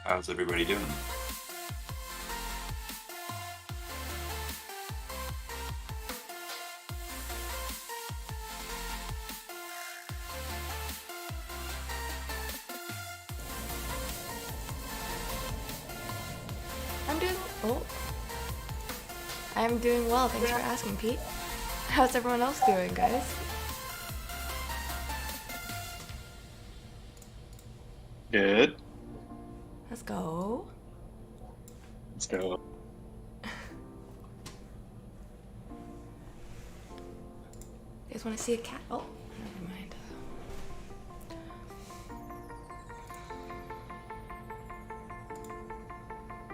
How's everybody doing? I'm doing well. Thanks for asking, Pete. How's everyone else doing, guys? Good. Let's go. Let's go. You guys want to see a cat? Oh, never mind.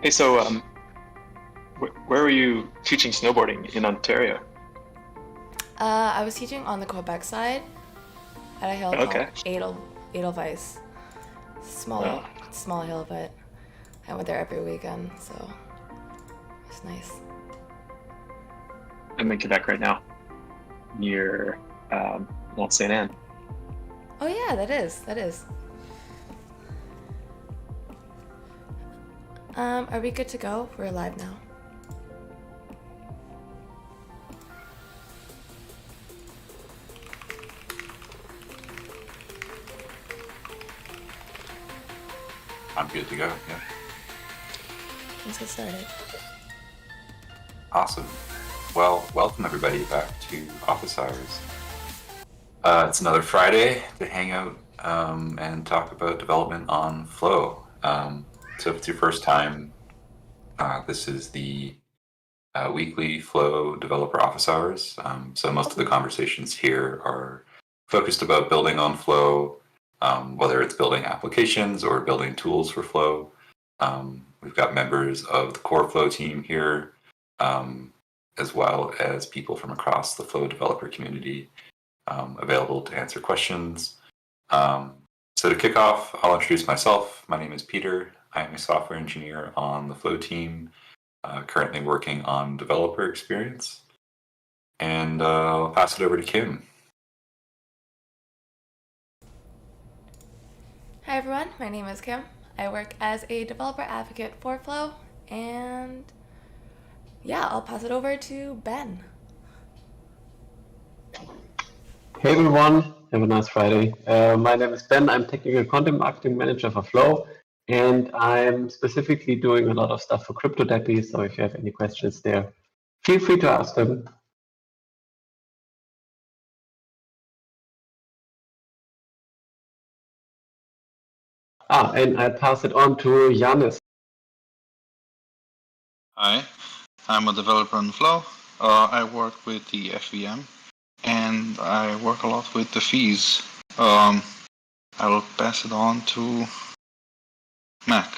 Hey, so where were you teaching snowboarding in Ontario? I was teaching on the Quebec side at a hill called Edelweiss. Small hill, but I went there every weekend, so it's nice. I'm in Quebec right now, near Mont Saint Anne. Oh yeah, that is. Are we good to go? We're live now. I'm good to go, yeah. Let's get started. Awesome. Well, welcome everybody back to Office Hours. It's another Friday to hang out and talk about development on Flow. So if it's your first time, this is the weekly Flow developer office hours. So most of the conversations here are focused about building on Flow, whether it's building applications or building tools for Flow. We've got members of the core Flow team here, as well as people from across the Flow developer community available to answer questions. So to kick off, I'll introduce myself. My name is Peter. I'm a software engineer on the Flow team, currently working on developer experience. And I'll pass it over to Kim. Hi everyone, my name is Kim. I work as a developer advocate for Flow, and yeah, I'll pass it over to Ben. Hey everyone, have a nice Friday. My name is Ben. I'm Technical Content Marketing Manager for Flow, and I'm specifically doing a lot of stuff for CryptoDeppy, so if you have any questions there, feel free to ask them. And I pass it on to Yanis. Hi, I'm a developer on Flow. I work with the FVM, and I work a lot with the fees. I will pass it on to Mac.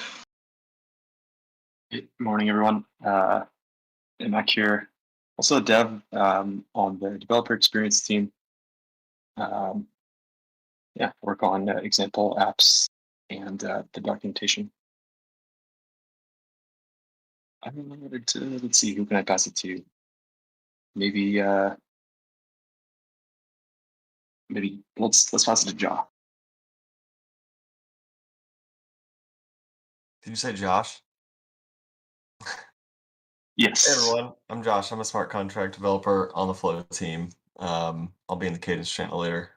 Good morning, everyone. Mac here. Also a dev on the developer experience team. Work on example apps and the documentation. Let's see, who can I pass it to? Maybe let's pass it to Ja. Did you say Josh? Yes. Hey everyone, I'm Josh. I'm a smart contract developer on the Flow team. I'll be in the Cadence channel later.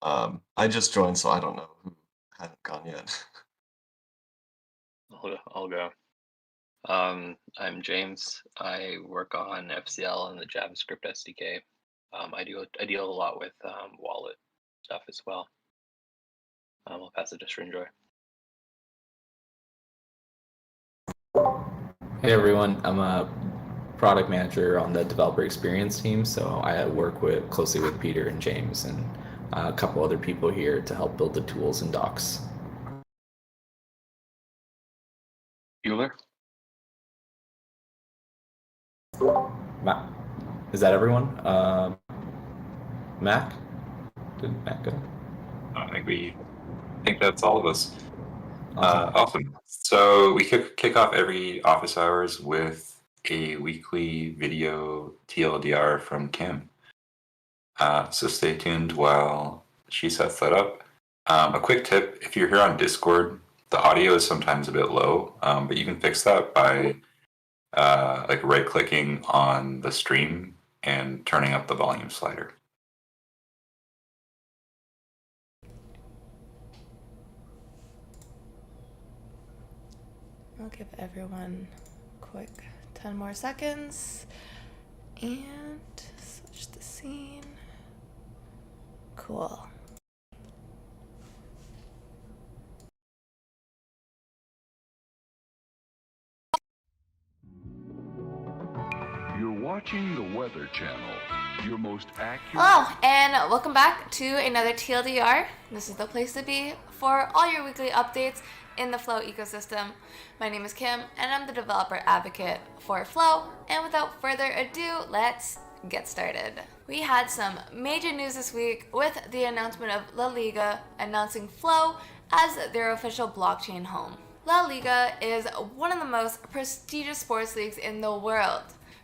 I just joined, so I don't know who hasn't gone yet. I'll go. I'm James. I work on FCL and the JavaScript SDK. I deal a lot with wallet stuff as well. I'll pass it to Srinjoy. Hey everyone, I'm a product manager on the developer experience team, so I work closely with Peter and James and a couple other people here to help build the tools and docs. Bueller? Is that everyone? Mac? Did Mac go? I think that's all of us. Awesome. So we kick off every office hours with a weekly video TLDR from Kim. So stay tuned while she sets that up. A quick tip, if you're here on Discord, the audio is sometimes a bit low, but you can fix that by like right-clicking on the stream and turning up the volume slider. I'll give everyone a quick 10 more seconds and switch the scene. Cool. You're watching the Weather Channel, your most accurate... Hello, and welcome back to another TLDR. This is the place to be for all your weekly updates in the Flow ecosystem. My name is Kim, and I'm the developer advocate for Flow. And without further ado, let's get started. We had some major news this week with the announcement of La Liga announcing Flow as their official blockchain home. La Liga is one of the most prestigious sports leagues in the world,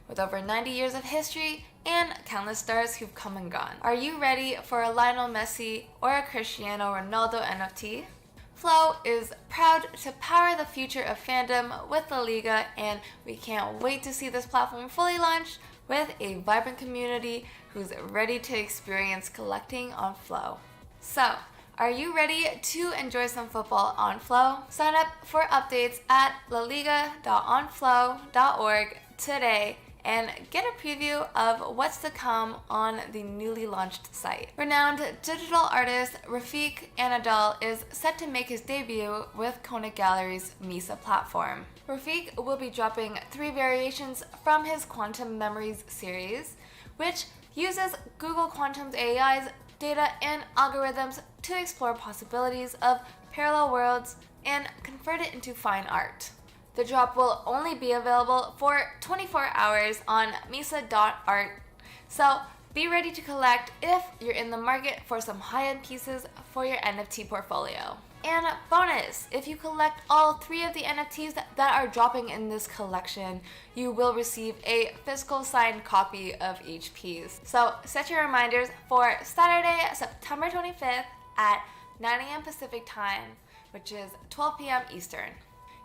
with over 90 years of history and countless stars who've come and gone. Are you ready for a Lionel Messi or a Cristiano Ronaldo NFT? Flow is proud to power the future of fandom with La Liga, and we can't wait to see this platform fully launched with a vibrant community who's ready to experience collecting on Flow. So, are you ready to enjoy some football on Flow? Sign up for updates at laliga.onflow.org today and get a preview of what's to come on the newly launched site. Renowned digital artist Rafik Anadol is set to make his debut with Koenig Gallery's Misa platform. Rafik will be dropping 3 variations from his Quantum Memories series, which uses Google Quantum's AI's data and algorithms to explore possibilities of parallel worlds and convert it into fine art. The drop will only be available for 24 hours on Misa.art, so be ready to collect if you're in the market for some high-end pieces for your NFT portfolio. And bonus, if you collect all 3 of the NFTs that are dropping in this collection, you will receive a physical signed copy of each piece. So set your reminders for Saturday, September 25th at 9 a.m. Pacific time, which is 12 p.m. Eastern.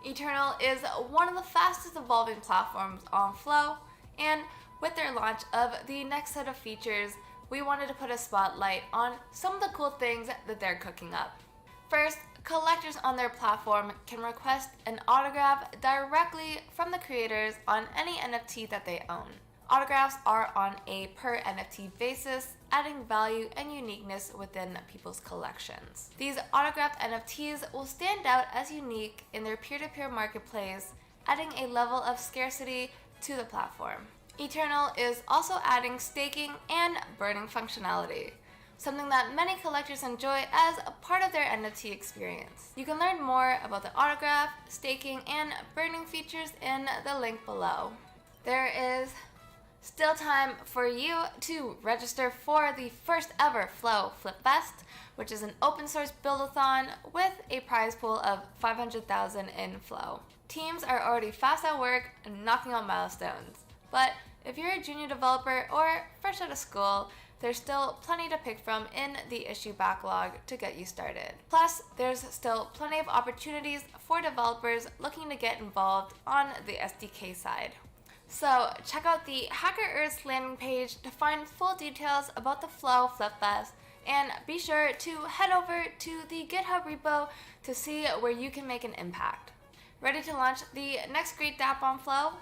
Eternal is one of the fastest evolving platforms on Flow, and with their launch of the next set of features, we wanted to put a spotlight on some of the cool things that they're cooking up. First, collectors on their platform can request an autograph directly from the creators on any NFT that they own. Autographs are on a per NFT basis, adding value and uniqueness within people's collections. These autographed NFTs will stand out as unique in their peer-to-peer marketplace, adding a level of scarcity to the platform. Eternal is also adding staking and burning functionality, something that many collectors enjoy as a part of their NFT experience. You can learn more about the autograph, staking, and burning features in the link below. There is still time for you to register for the first ever Flow Flip Fest, which is an open source build-a-thon with a prize pool of 500,000 in Flow. Teams are already fast at work and knocking out milestones, but if you're a junior developer or fresh out of school, there's still plenty to pick from in the issue backlog to get you started. Plus, there's still plenty of opportunities for developers looking to get involved on the SDK side. So check out the Hacker Earth's landing page to find full details about the Flow Flip Fest, and be sure to head over to the GitHub repo to see where you can make an impact. Ready to launch the next great dApp on Flow?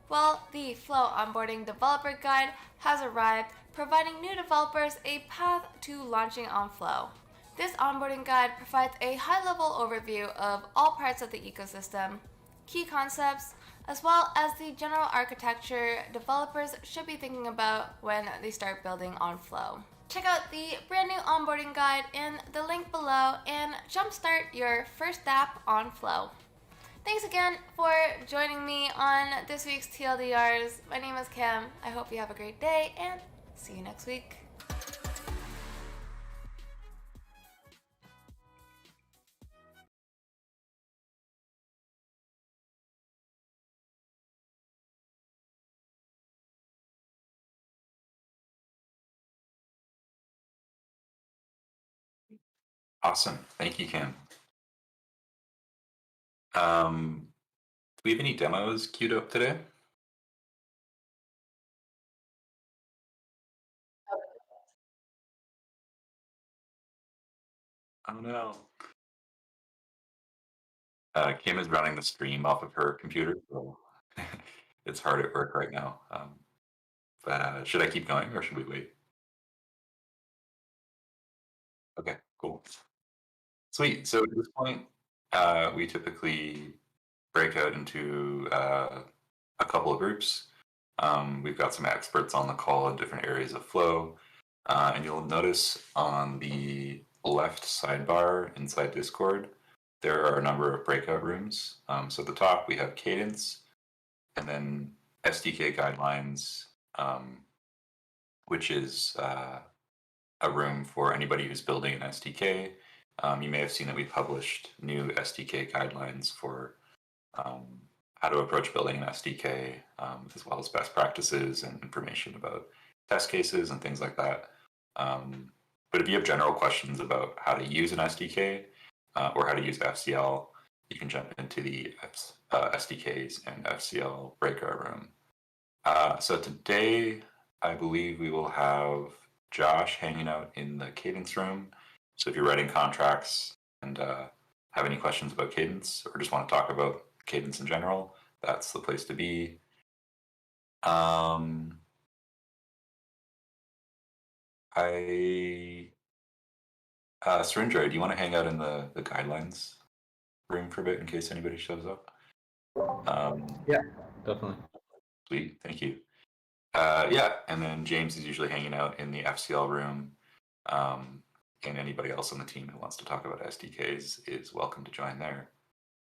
Well, the Flow Onboarding Developer Guide has arrived, providing new developers a path to launching on Flow. This onboarding guide provides a high-level overview of all parts of the ecosystem, key concepts, as well as the general architecture developers should be thinking about when they start building on Flow. Check out the brand new onboarding guide in the link below and jumpstart your first dApp on Flow. Thanks again for joining me on this week's TLDRs. My name is Kim. I hope you have a great day and see you next week. Awesome. Thank you, Kim. Do we have any demos queued up today? Oh no. Kim is running the stream off of her computer, so it's hard at work right now. But should I keep going or should we wait? Okay, cool. Sweet. So at this point, we typically break out into a couple of groups. We've got some experts on the call in different areas of flow. And you'll notice on the left sidebar inside Discord, there are a number of breakout rooms. So at the top, we have Cadence, and then SDK Guidelines, which is a room for anybody who's building an SDK. You may have seen that we published new SDK guidelines for how to approach building an SDK, as well as best practices and information about test cases and things like that. But if you have general questions about how to use an SDK or how to use FCL, you can jump into the SDKs and FCL breakout room. So today, I believe we will have Josh hanging out in the Cadence room. So if you're writing contracts and have any questions about Cadence or just want to talk about Cadence in general, that's the place to be. Surinder, do you want to hang out in the guidelines room for a bit in case anybody shows up? Yeah, definitely. Sweet, thank you. Yeah, and then James is usually hanging out in the FCL room. And anybody else on the team who wants to talk about SDKs is welcome to join there.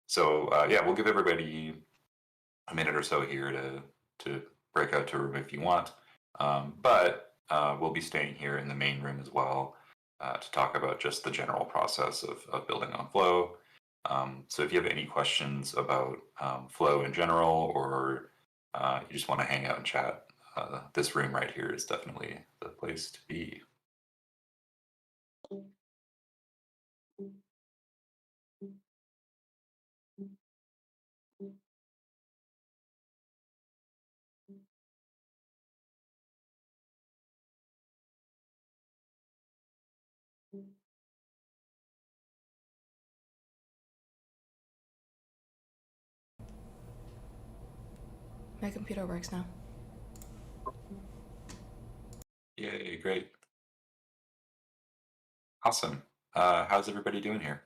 So yeah, we'll give everybody a minute or so here to break out to a room if you want. But we'll be staying here in the main room as well to talk about just the general process of building on Flow. So if you have any questions about Flow in general, or you just want to hang out and chat, this room right here is definitely the place to be. My computer works now. Yay, great. Awesome. How's everybody doing here?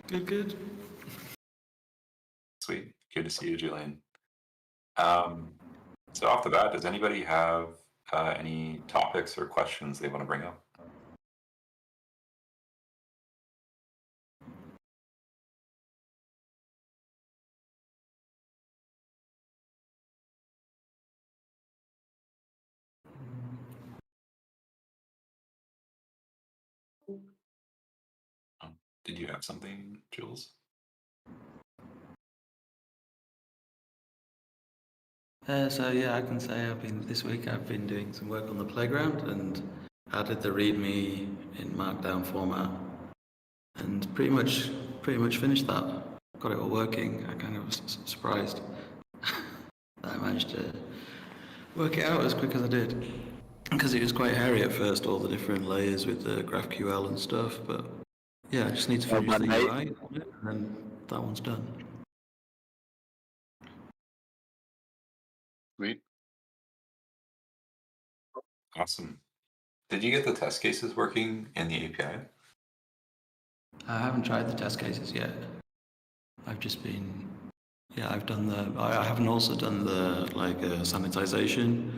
Good, good. Sweet. Good to see you, Julian. So off the bat, does anybody have any topics or questions they want to bring up? Did you have something, Jules? So yeah, I can say this week I've been doing some work on the playground and added the README in Markdown format, and pretty much finished that. Got it all working. I kind of was surprised that I managed to work it out as quick as I did, because it was quite hairy at first, all the different layers with the GraphQL and stuff. But yeah, I just need to finish the UI, and then that one's done. Sweet. Awesome. Did you get the test cases working in the API? I haven't tried the test cases yet. I've just been, yeah, I've done I haven't also done the sanitization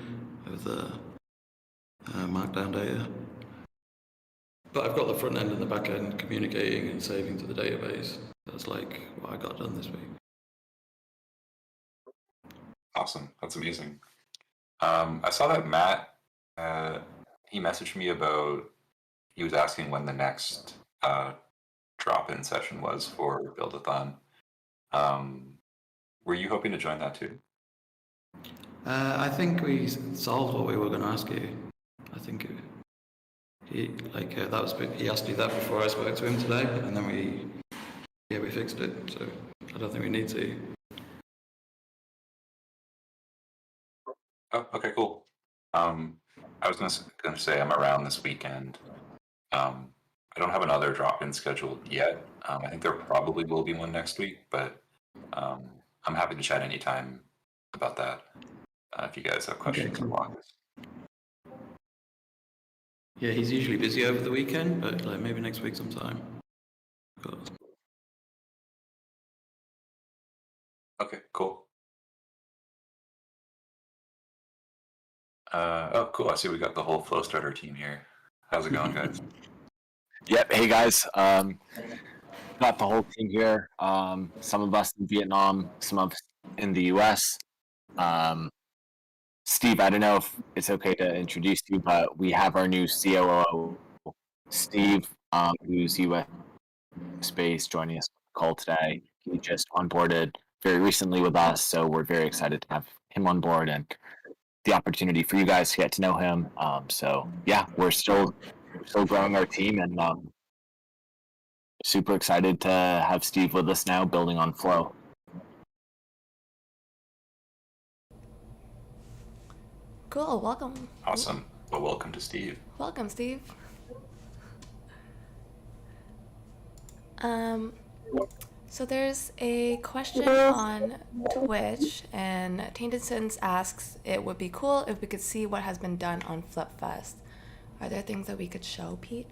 of the Markdown data. But I've got the front end and the back end communicating and saving to the database. That's like what I got done this week. Awesome. That's amazing. I saw that Matt, he messaged me about, he was asking when the next drop-in session was for Build-a-thon. Were you hoping to join that too? I think we solved what we were going to ask you. I think He he asked me that before I spoke to him today, and then we fixed it. So I don't think we need to. Oh, okay, cool. I was gonna say I'm around this weekend. I don't have another drop-in scheduled yet. I think there probably will be one next week, but I'm happy to chat anytime about that if you guys have questions or walks. Yeah, he's usually busy over the weekend, but like maybe next week sometime. Okay, cool. Oh, cool. I see we got the whole Flow Starter team here. How's it going, guys? Yep. Hey, guys. Got the whole team here. Some of us in Vietnam, some of us in the U.S. Steve, I don't know if it's okay to introduce you, but we have our new COO, Steve, who's U.S. based, joining us on the call today. He just onboarded very recently with us, so we're very excited to have him on board and the opportunity for you guys to get to know him. So yeah, we're still growing our team, and super excited to have Steve with us now, building on Flow. Cool, welcome. Awesome. Well, welcome to Steve. Welcome, Steve. So there's a question on Twitch, and Tainted Sins asks, it would be cool if we could see what has been done on FlipFest. Are there things that we could show, Pete?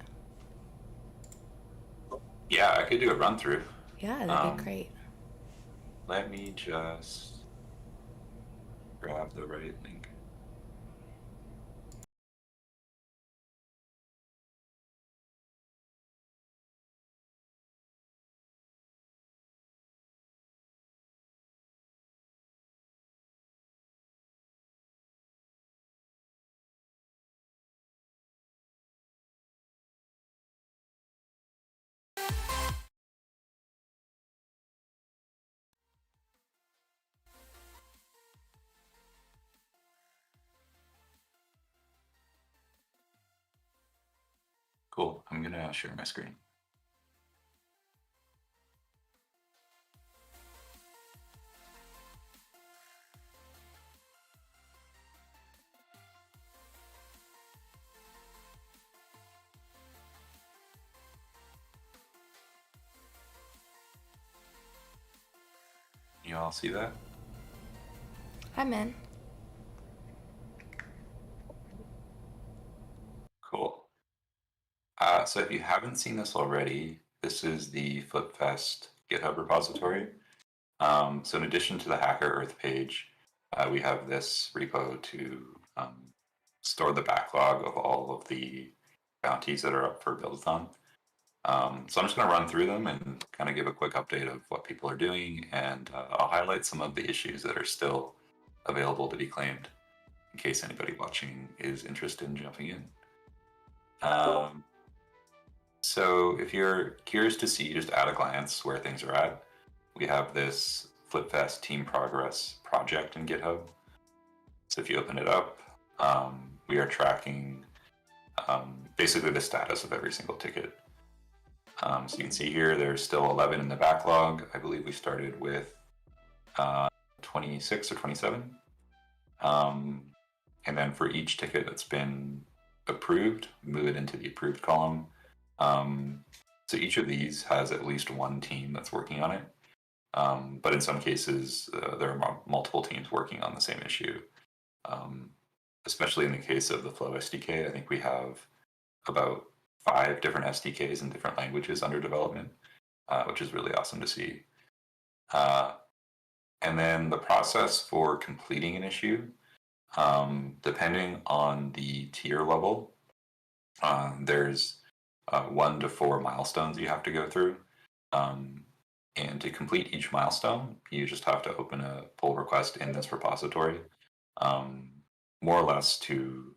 Yeah, I could do a run through. Yeah, that'd be great. Let me just grab the right link. Cool. I'm gonna share my screen. You all see that? I'm in. Cool. So if you haven't seen this already, this is the FlipFest GitHub repository. So in addition to the Hacker Earth page, we have this repo to store the backlog of all of the bounties that are up for Buildathon. So I'm just going to run through them and kind of give a quick update of what people are doing, and I'll highlight some of the issues that are still available to be claimed in case anybody watching is interested in jumping in. So if you're curious to see just at a glance where things are at, we have this FlipFest Team Progress project in GitHub. So if you open it up, we are tracking basically the status of every single ticket. So you can see here, there's still 11 in the backlog. I believe we started with 26 or 27. And then for each ticket that's been approved, move it into the approved column. So each of these has at least one team that's working on it. But in some cases, there are multiple teams working on the same issue. Especially in the case of the Flow SDK, I think we have about 5 different SDKs in different languages under development, which is really awesome to see. And then the process for completing an issue, depending on the tier level, there's 1 to 4 milestones you have to go through. And to complete each milestone, you just have to open a pull request in this repository, more or less to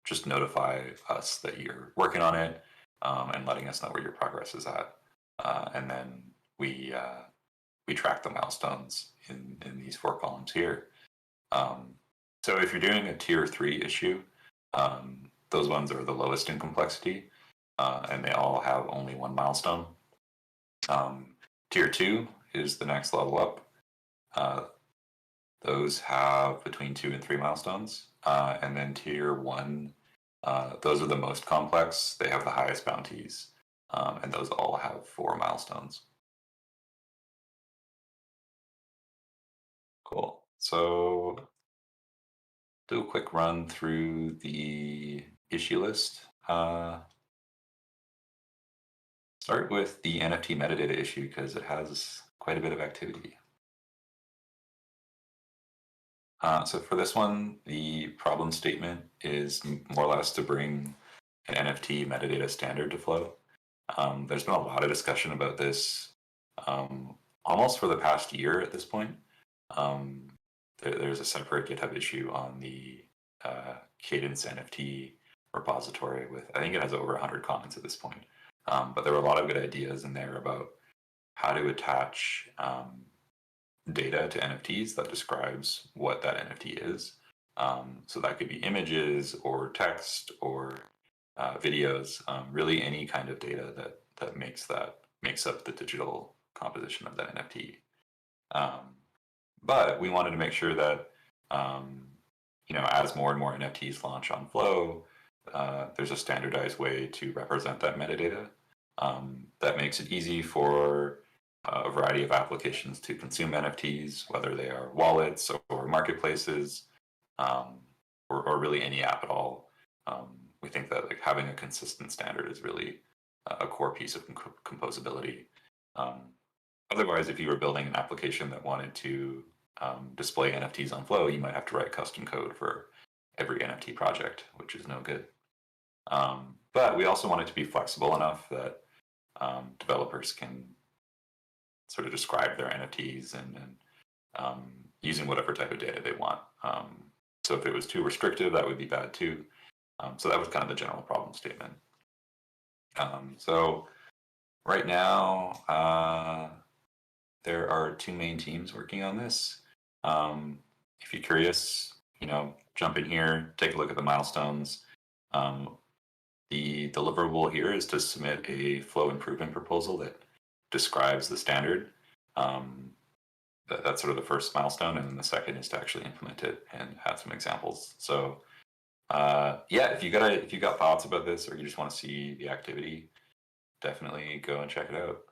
just notify us that you're working on it and letting us know where your progress is at. And then we track the milestones in these 4 columns here. So if you're doing a tier 3 issue, those ones are the lowest in complexity, and they all have only one milestone. Tier 2 is the next level up. Those have between 2 and 3 milestones. And then Tier 1, those are the most complex. They have the highest bounties, and those all have 4 milestones. Cool. So do a quick run through the issue list. Start with the NFT metadata issue because it has quite a bit of activity. So for this one, the problem statement is more or less to bring an NFT metadata standard to Flow. There's been a lot of discussion about this almost for the past year at this point. There's a separate GitHub issue on the Cadence NFT repository with, I think it has over 100 comments at this point. But there were a lot of good ideas in there about how to attach data to NFTs that describes what that NFT is. So that could be images or text or videos, really any kind of data that makes up the digital composition of that NFT. But we wanted to make sure that as more and more NFTs launch on Flow, there's a standardized way to represent that metadata that makes it easy for a variety of applications to consume NFTs, whether they are wallets or marketplaces, or really any app at all. We think that having a consistent standard is really a core piece of composability. Otherwise, if you were building an application that wanted to display NFTs on Flow, you might have to write custom code for every NFT project, which is no good. But we also want it to be flexible enough that developers can sort of describe their NFTs and using whatever type of data they want. So if it was too restrictive, that would be bad too. So that was kind of the general problem statement. So right now, there are 2 main teams working on this. If you're curious, jump in here, take a look at the milestones. The deliverable here is to submit a flow improvement proposal that describes the standard. That's sort of the first milestone, and then the second is to actually implement it and add some examples. So if you got thoughts about this or you just want to see the activity, definitely go and check it out.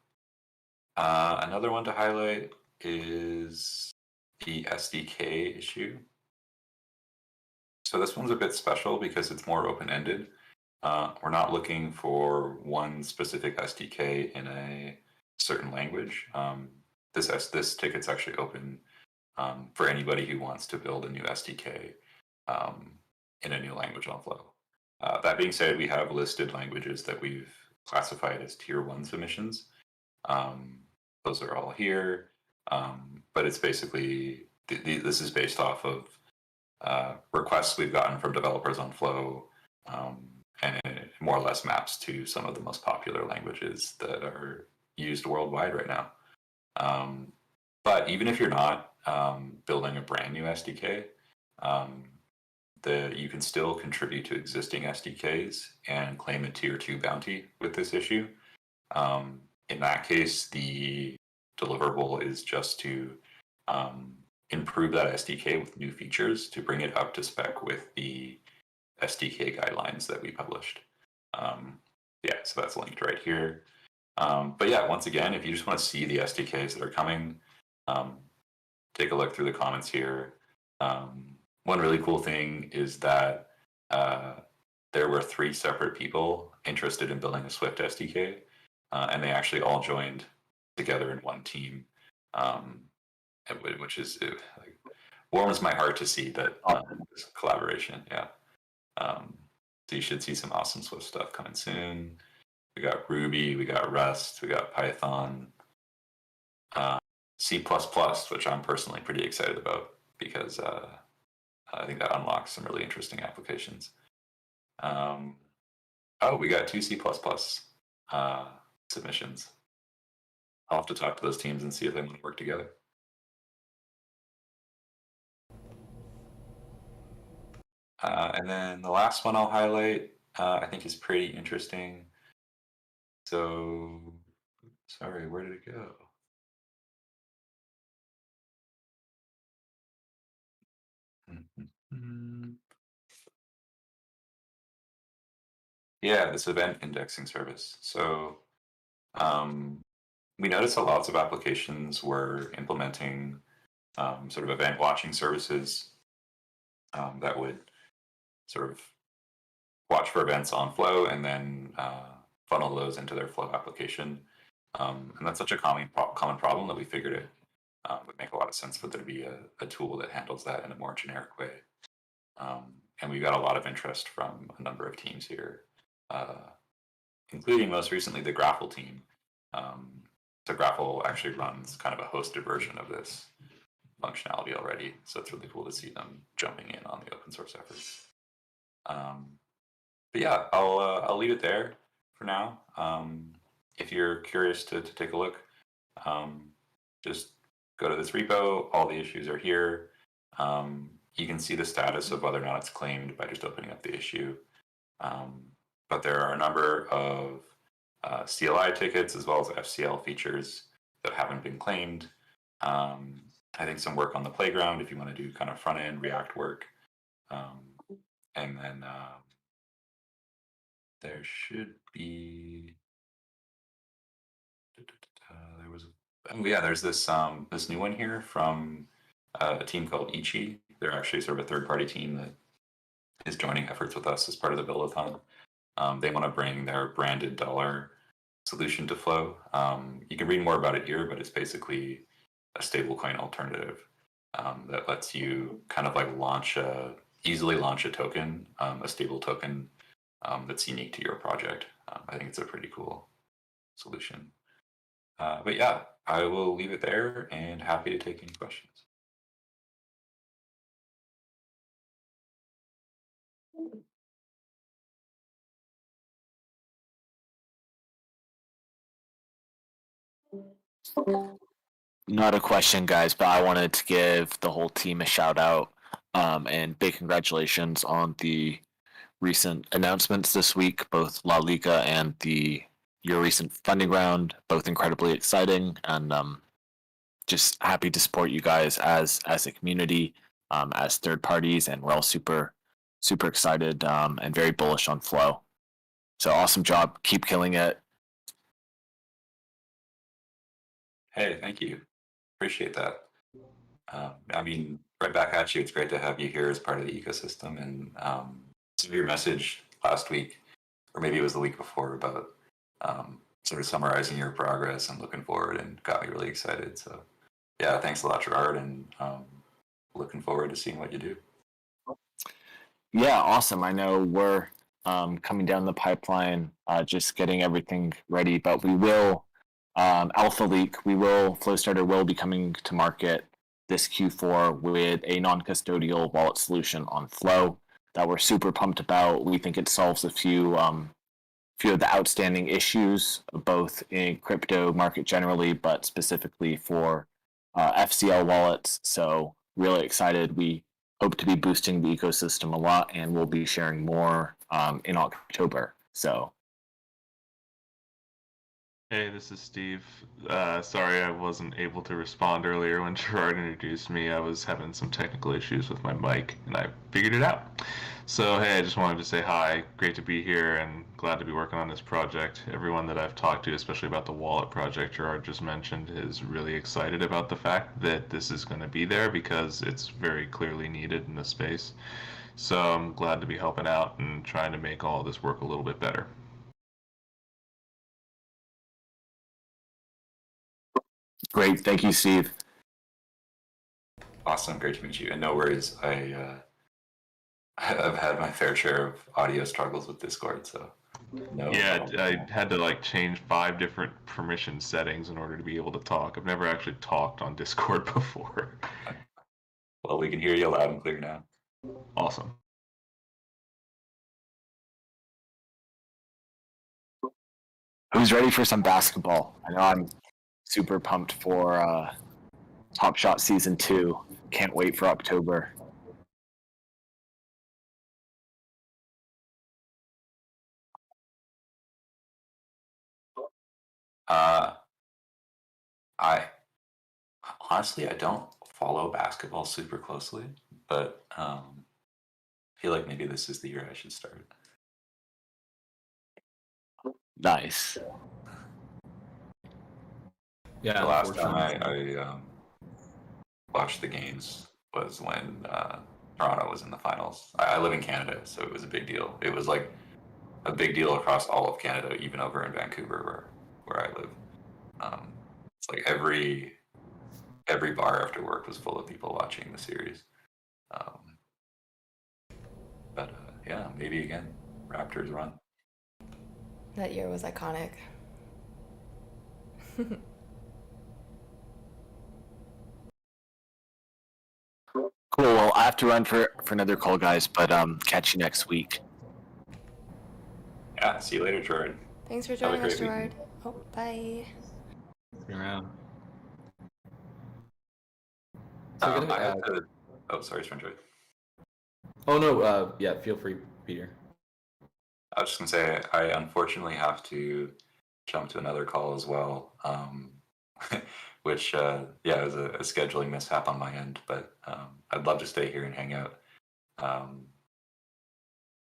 Another one to highlight is the SDK issue. So this one's a bit special because it's more open-ended. We're not looking for one specific SDK in a certain language. This ticket's actually open for anybody who wants to build a new SDK in a new language on Flow. That being said, we have listed languages that we've classified as Tier 1 submissions. Those are all here, but it's basically, this is based off of requests we've gotten from developers on Flow, and it more or less maps to some of the most popular languages that are used worldwide right now. But even if you're not building a brand new SDK, you can still contribute to existing SDKs and claim a Tier 2 bounty with this issue. In that case, the deliverable is just to improve that SDK with new features to bring it up to spec with the SDK guidelines that we published. So that's linked right here. But yeah, once again, if you just want to see the SDKs that are coming, take a look through the comments here. One really cool thing is that there were 3 separate people interested in building a Swift SDK, and they actually all joined together in one team, which is warms my heart to see that this collaboration. Yeah. So you should see some awesome Swift stuff coming soon. We got Ruby, we got Rust, we got Python, C++, which I'm personally pretty excited about because I think that unlocks some really interesting applications. We got 2 C++ submissions. I'll have to talk to those teams and see if they want to work together. And then the last one I'll highlight, I think is pretty interesting. So, sorry, where did it go? Yeah, this event indexing service. So we noticed that lots of applications were implementing sort of event watching services that would sort of watch for events on Flow and then funnel those into their Flow application. And that's such a common problem that we figured it would make a lot of sense for there to be a tool that handles that in a more generic way. And we got a lot of interest from a number of teams here, including most recently the Grapple team. So Grapple actually runs kind of a hosted version of this functionality already. So it's really cool to see them jumping in on the open source efforts. But yeah, I'll leave it there for now. If you're curious to take a look, just go to this repo. All the issues are here. You can see the status of whether or not it's claimed by just opening up the issue. But there are a number of CLI tickets as well as FCL features that haven't been claimed. I think some work on the playground if you want to do kind of front end React work. And then there should be there's this new one here from a team called Ichi. They're actually sort of a third-party team that is joining efforts with us as part of the build-a-thon. They want to bring their branded dollar solution to Flow. You can read more about it here, but it's basically a stablecoin alternative that lets you kind of like easily launch a token, a stable token that's unique to your project. I think it's a pretty cool solution. But yeah, I will leave it there and happy to take any questions. Not a question, guys, but I wanted to give the whole team a shout out and big congratulations on the recent announcements this week, both La Liga and your recent funding round, both incredibly exciting, and just happy to support you guys as a community, as third parties, and we're all super excited and very bullish on Flow. So awesome job, keep killing it. Hey, thank you. Appreciate that. I mean, right back at you. It's great to have you here as part of the ecosystem. And your message last week, or maybe it was the week before, about sort of summarizing your progress and looking forward, and got me really excited. So yeah, thanks a lot, Gerard, and looking forward to seeing what you do. Yeah, awesome. I know we're coming down the pipeline, just getting everything ready, but we will alpha leak. Flowstarter will be coming to market this Q4 with a non-custodial wallet solution on Flow that we're super pumped about. We think it solves a few of the outstanding issues, both in crypto market generally, but specifically for FCL wallets. So really excited. We hope to be boosting the ecosystem a lot, and we'll be sharing more in October. So. Hey, this is Steve. Sorry I wasn't able to respond earlier when Gerard introduced me. I was having some technical issues with my mic, and I figured it out. So, hey, I just wanted to say hi. Great to be here, and glad to be working on this project. Everyone that I've talked to, especially about the wallet project Gerard just mentioned, is really excited about the fact that this is going to be there because it's very clearly needed in the space. So I'm glad to be helping out and trying to make all of this work a little bit better. Great, thank you, Steve. Awesome, great to meet you. And no worries, I've had my fair share of audio struggles with Discord, so no. Yeah, I had to like change 5 different permission settings in order to be able to talk. I've never actually talked on Discord before. Well, we can hear you loud and clear now. Awesome. Who's ready for some basketball? I know I'm super pumped for Top Shot Season 2. Can't wait for October. I honestly I don't follow basketball super closely, but I feel like maybe this is the year I should start. Nice. Yeah. The last time I watched the games was when Toronto was in the finals. I live in Canada, so it was a big deal. It was like a big deal across all of Canada, even over in Vancouver, where I live. It's like every bar after work was full of people watching the series. But yeah, maybe again, Raptors run. That year was iconic. Cool. Well, I have to run for another call, guys, but catch you next week. Yeah, see you later, Jordan. Thanks for Have a joining us, great Gerard. Oh, bye. See you around. I have to. Oh, sorry, Stranger. Oh no. Yeah. Feel free, Peter. I was just gonna say I unfortunately have to jump to another call as well, which yeah, is a scheduling mishap on my end. But I'd love to stay here and hang out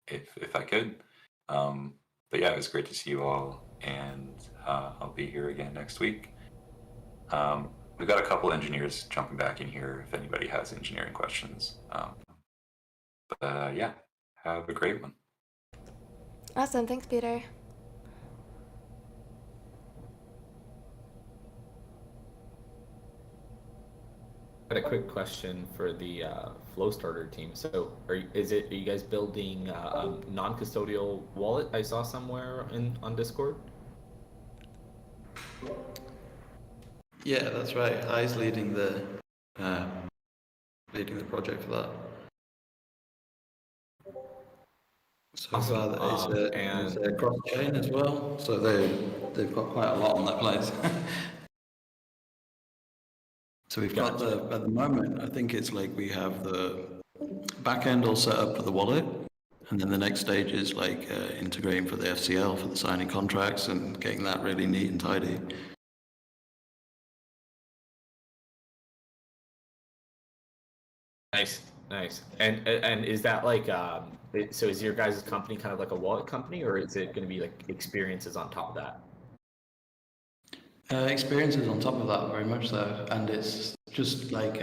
if I could. But yeah, it was great to see you all, and I'll be here again next week. We've got a couple engineers jumping back in here if anybody has engineering questions. But yeah, have a great one. Awesome. Thanks, Peter. I had a quick question for the Flow Starter team. So, are you guys building a non-custodial wallet? I saw somewhere on Discord. Yeah, that's right. I's leading the project for that. So Awesome. it's a cross chain as well. So they've got quite a lot on that place. So we've got at the moment, I think it's like we have the back end all set up for the wallet, and then the next stage is like integrating for the FCL for the signing contracts and getting that really neat and tidy. Nice. And is that like so is your guys' company kind of like a wallet company, or is it going to be like experiences on top of that? Experiences on top of that, very much so, and it's just like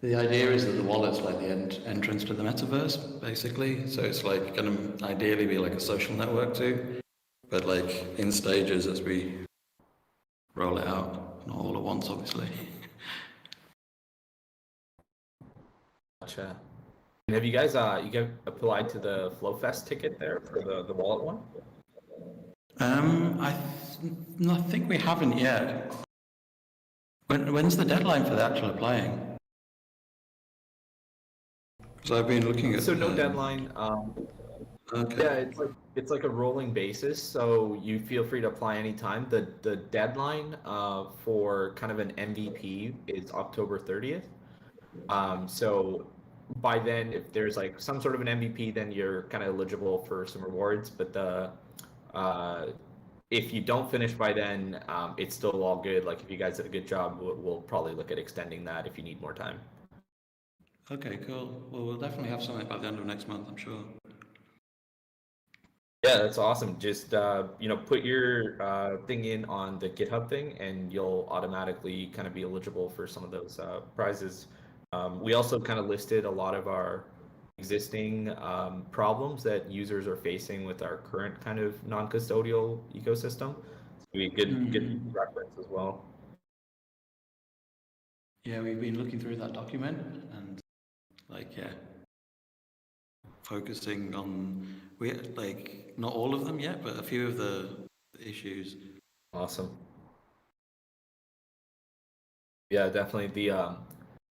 the idea is that the wallet's like the entrance to the metaverse, basically. So it's like going to ideally be like a social network too, but like in stages as we roll it out, not all at once, obviously. Gotcha. And have you guys applied to the FlowFest ticket there for the wallet one? I think we haven't yet. When's the deadline for the actual applying? Because I've been looking at. So no deadline. Okay. Yeah, it's like a rolling basis, so you feel free to apply anytime. The deadline for kind of an MVP is October 30th. So by then, if there's like some sort of an MVP, then you're kind of eligible for some rewards. But if you don't finish by then, it's still all good. Like if you guys did a good job, we'll probably look at extending that if you need more time. Okay, cool. Well, we'll definitely have something by the end of next month, I'm sure. Yeah, that's awesome. Just put your thing in on the GitHub thing, and you'll automatically kind of be eligible for some of those prizes. We also kind of listed a lot of our existing problems that users are facing with our current kind of non-custodial ecosystem. So we good reference as well. Yeah, we've been looking through that document and focusing on not all of them yet, but a few of the issues. Awesome. Yeah, definitely. The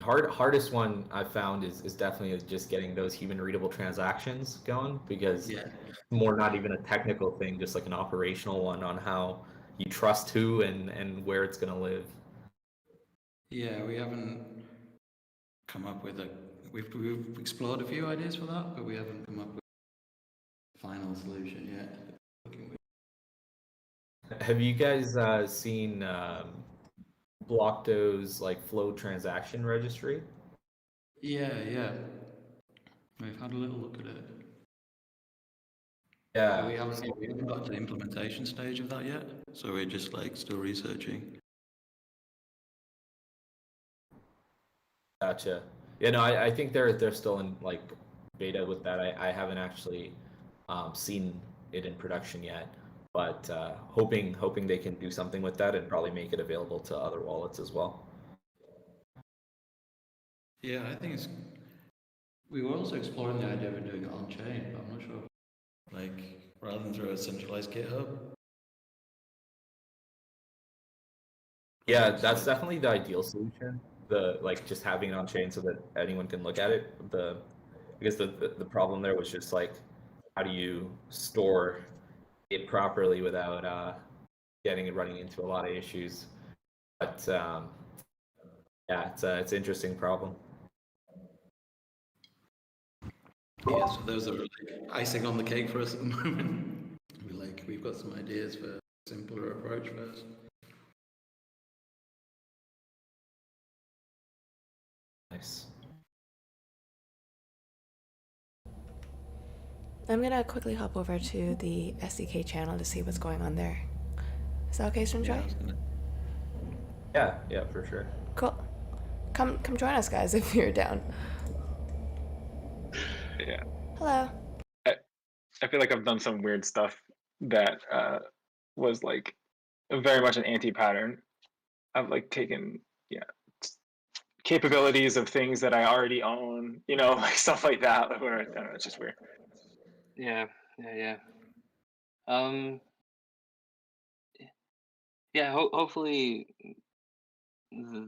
hardest one I found is definitely just getting those human readable transactions going, because more not even a technical thing, just like an operational one on how you trust who and where it's going to live. Yeah, we haven't come up with we've explored a few ideas for that, but we haven't come up with a final solution yet. Have you guys seen Blockdo's like flow transaction registry? Yeah. We've had a little look at it. Yeah. We haven't got to the implementation stage of that yet, so we're just like still researching. Gotcha. Yeah, no, I think they're still in like beta with that. I haven't actually seen it in production yet, but hoping they can do something with that and probably make it available to other wallets as well. Yeah, I think it's. We were also exploring the idea of doing it on chain, but I'm not sure. Like rather than through a centralized GitHub. Yeah, that's definitely the ideal solution. The like just having it on chain so that anyone can look at it. Because the problem there was just like how do you store it properly without getting it running into a lot of issues. But yeah, it's an interesting problem. Yeah, so those are like icing on the cake for us at the moment. We've got some ideas for a simpler approach first. Nice. I'm gonna quickly hop over to the SDK channel to see what's going on there. Is that okay, Sunjoy? Yeah, for sure. Cool. Come join us, guys, if you're down. Yeah. Hello. I feel like I've done some weird stuff that was like very much an anti-pattern. I've like taken capabilities of things that I already own, like stuff like that. Where I don't know, it's just weird. Yeah. Yeah. Hopefully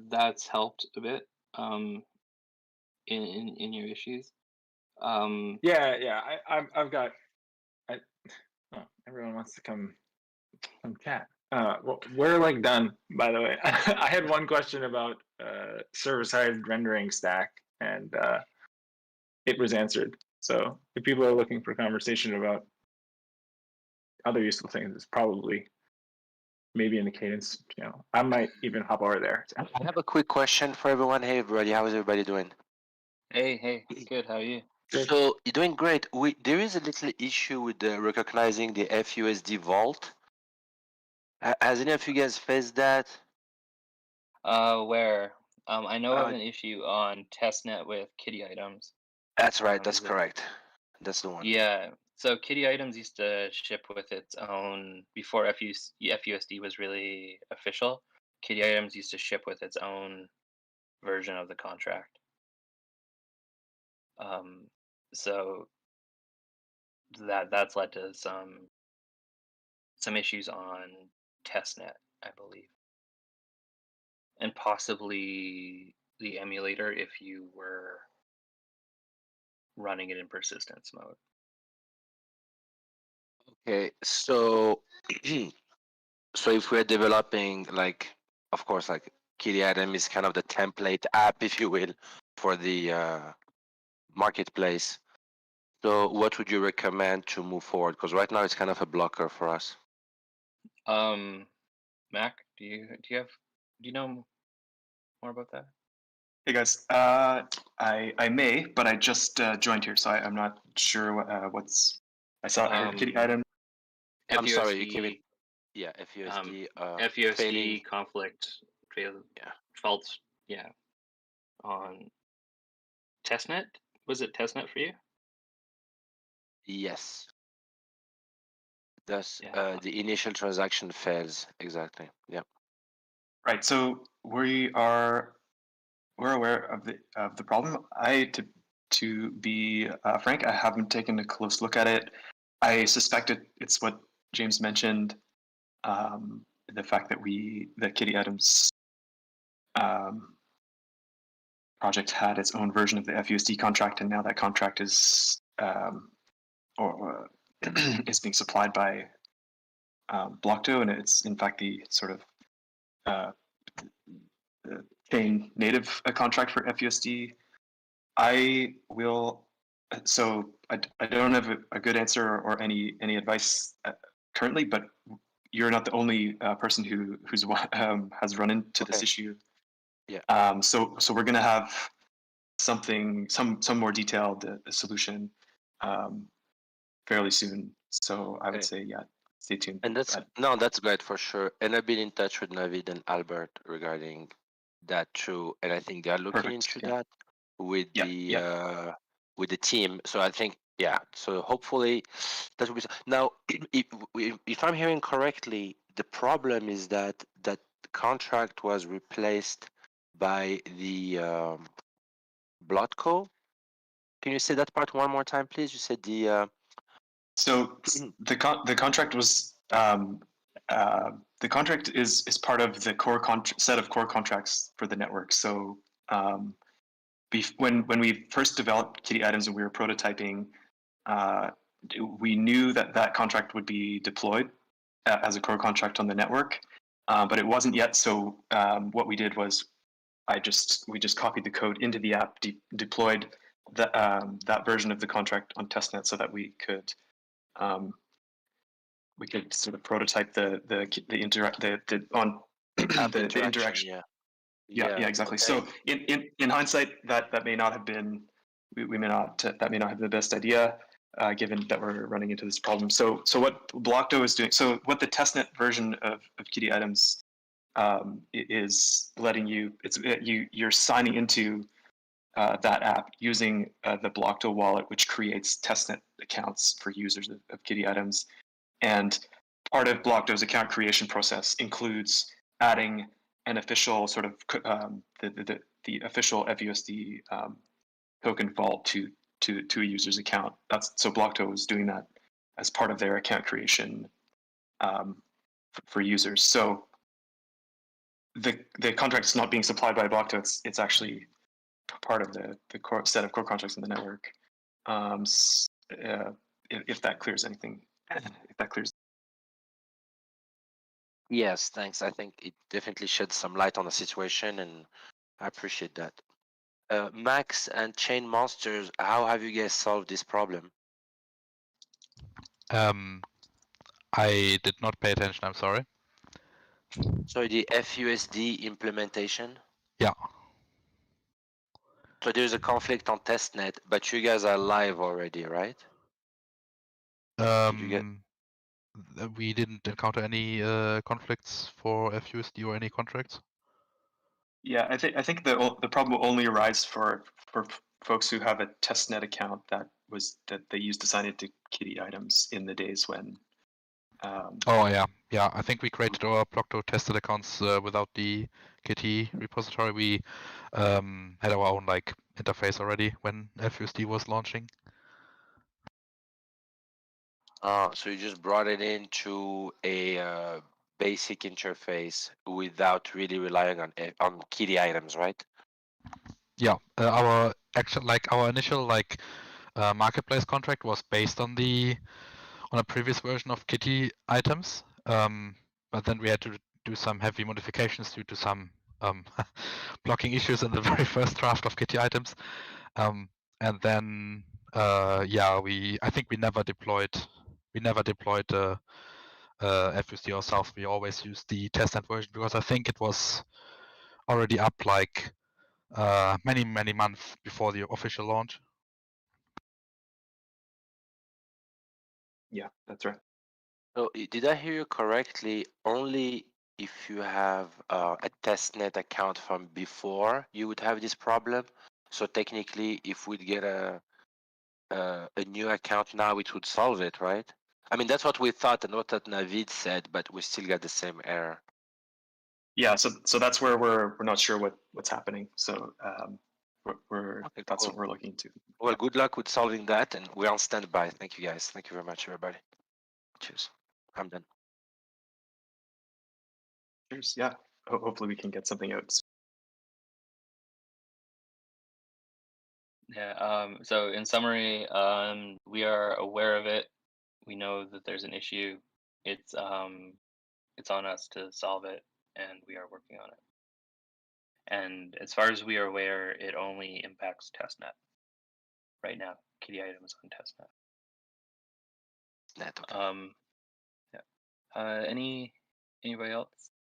that's helped a bit. In your issues. Yeah. I've got. Everyone wants to come chat. Well, we're like done, by the way. I had one question about server-side rendering stack, and it was answered. So if people are looking for conversation about other useful things, it's probably maybe in the Cadence channel. I might even hop over there. I have a quick question for everyone. Hey, everybody, how is everybody doing? Hey, good. How are you? So you're doing great. There is a little issue with recognizing the FUSD vault. Has any of you guys faced that? Where? I know of an issue on Testnet with kitty items. That's right. That's correct. That's the one. Yeah. So kitty items used to ship with its own before FUSD was really official. Kitty items used to ship with its own version of the contract. So that's led to some issues on Testnet, I believe, and possibly the emulator if you were running it in persistence mode. Okay, so so if we're developing of course, Kitty Item is kind of the template app, if you will, for the marketplace. So what would you recommend to move forward? Because right now it's kind of a blocker for us. Mac, do you know more about that? Hey guys, I may, but I just joined here, so I'm not sure I heard kitty item. I'm FUSD, sorry, you came in. Yeah, FUSD. FUSD failing. conflict faults. Yeah, on Testnet. Was it Testnet for you? Yes. Thus, the initial transaction fails. Exactly. Yeah. Right. So we're aware of the problem. To be frank, I haven't taken a close look at it. I suspect it's what James mentioned, the fact that the Kitty Items project had its own version of the FUSD contract, and now that contract is is being supplied by Blockdo, and it's in fact the sort of chain native contract for FUSD. I don't have a good answer or any advice currently, but you're not the only person who's has run into this issue. Yeah. So we're gonna have some more detailed solution fairly soon. So I would say stay tuned. And that's great for sure. And I've been in touch with Navid and Albert regarding that too, and I think they are looking into that with the team. So I think so hopefully that will be now. If I'm hearing correctly, the problem is that the contract was replaced by the Blotco. Can you say that part one more time, please? You said the. So the contract was the contract is part of the core set of core contracts for the network. So when we first developed Kitty Items and we were prototyping, we knew that contract would be deployed as a core contract on the network, but it wasn't yet. So what we did was we just copied the code into the app, deployed that version of the contract on testnet so that we could sort of prototype the interaction. Yeah, exactly. Okay. So in hindsight, that may not have been we may not that may not have been the best idea, given that we're running into this problem. So what Blockdo is doing, so what the testnet version of Kitty Items is letting you, you're signing into that app using the Blockdo wallet, which creates testnet accounts for users of Kitty Items. And part of Blockdo's account creation process includes adding an official sort of the official FUSD token vault to a user's account. So Blockdo is doing that as part of their account creation for users. So the contract is not being supplied by Blockdo. It's actually part of the core set of core contracts in the network. If that clears anything, if that clears. Yes, thanks. I think it definitely sheds some light on the situation, and I appreciate that. Max and Chain Monsters, how have you guys solved this problem? I did not pay attention, I'm sorry. So the FUSD implementation? Yeah. So there's a conflict on testnet, but you guys are live already, right? We didn't encounter any conflicts for FUSD or any contracts. Yeah, I think the problem will only arise for folks who have a testnet account that they used to sign into Kitty Items in the days when. Oh yeah. I think we created our Blockdo tested accounts without the Kitty repository. We had our own interface already when FUSD was launching. So you just brought it into a basic interface without really relying on Kitty Items, right? Yeah, our initial marketplace contract was based on a previous version of Kitty Items, but then we had to do some heavy modifications due to some blocking issues in the very first draft of Kitty Items, and then I think we never deployed the FUSD ourselves. We always used the testnet version because I think it was already up many months before the official launch. Yeah, that's right. So did I hear you correctly? Only if you have a testnet account from before, you would have this problem. So technically, if we'd get a new account now, it would solve it, right? I mean, that's what we thought and what that Navid said, but we still got the same error. Yeah, so that's where we're not sure what's happening. So that's what we're looking to. Well, good luck with solving that, and we're on standby. Thank you, guys. Thank you very much, everybody. Cheers. I'm done. Cheers. Yeah. Hopefully we can get something out. Yeah. So in summary, we are aware of it. We know that there's an issue. It's on us to solve it, and we are working on it. And as far as we are aware, it only impacts testnet right now. Kitty Items on testnet. Okay. Yeah. Anybody else?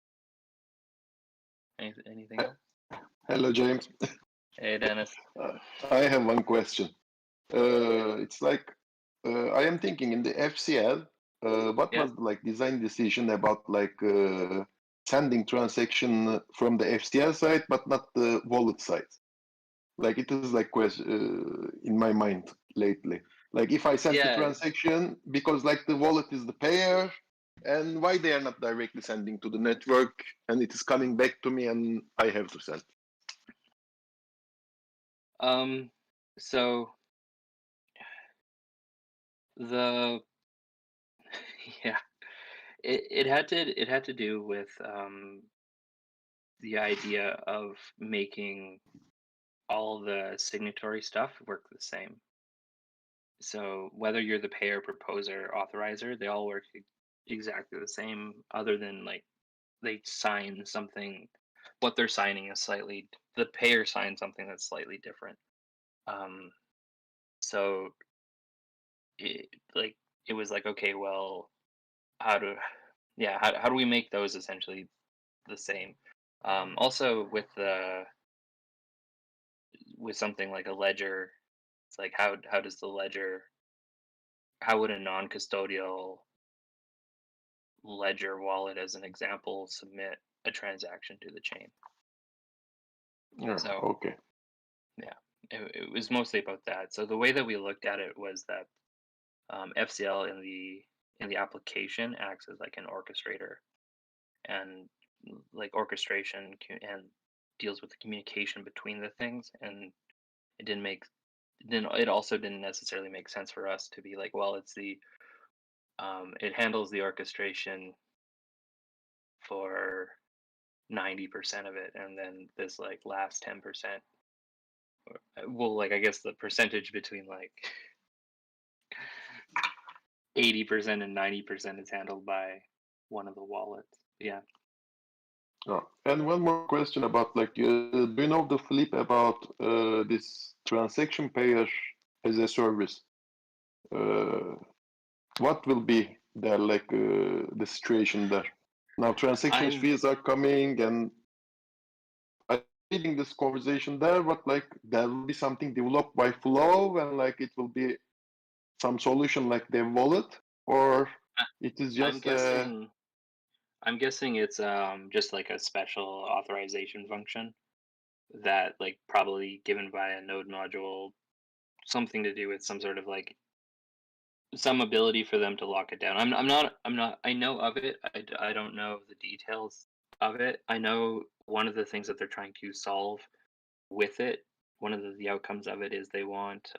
Anything else? Hello, James. Hey, Dennis. I have one question. It's like I am thinking in the FCL, what was the design decision about sending transaction from the FCL side, but not the wallet side? Like it is like in my mind lately. Like if I send the transaction because like the wallet is the payer, and why they are not directly sending to the network and it is coming back to me and I have to send. So it had to do with the idea of making all the signatory stuff work the same. So whether you're the payer, proposer, authorizer, they all work exactly the same, other than like they sign something. What they're signing is the payer signs something that's slightly different. So it was like, okay, well, how do we make those essentially the same? Also with something like a ledger, it's like how does the ledger, how would a non-custodial ledger wallet, as an example, submit a transaction to the chain? Okay. Yeah, it was mostly about that. So the way that we looked at it was that FCL in the application acts as like an orchestrator, and like orchestration and deals with the communication between the things, and it also didn't necessarily make sense for us to be like, well, it's it handles the orchestration for 90% of it, and then this like last 10%, well, like I guess the percentage between like 80% and 90% is handled by one of the wallets. Yeah. Oh, and one more question about do you know the flip about this transaction payer as a service? What will be there the situation there? Now transaction fees are coming, and I'm reading this conversation there, but there will be something developed by Flow, and it will be some solution like their wallet, or it is just I'm guessing it's just like a special authorization function that like probably given by a node module, something to do with some sort of like some ability for them to lock it down. I'm not I know of it. I don't know the details of it. I know one of the things that they're trying to solve with it, one of the outcomes of it is they want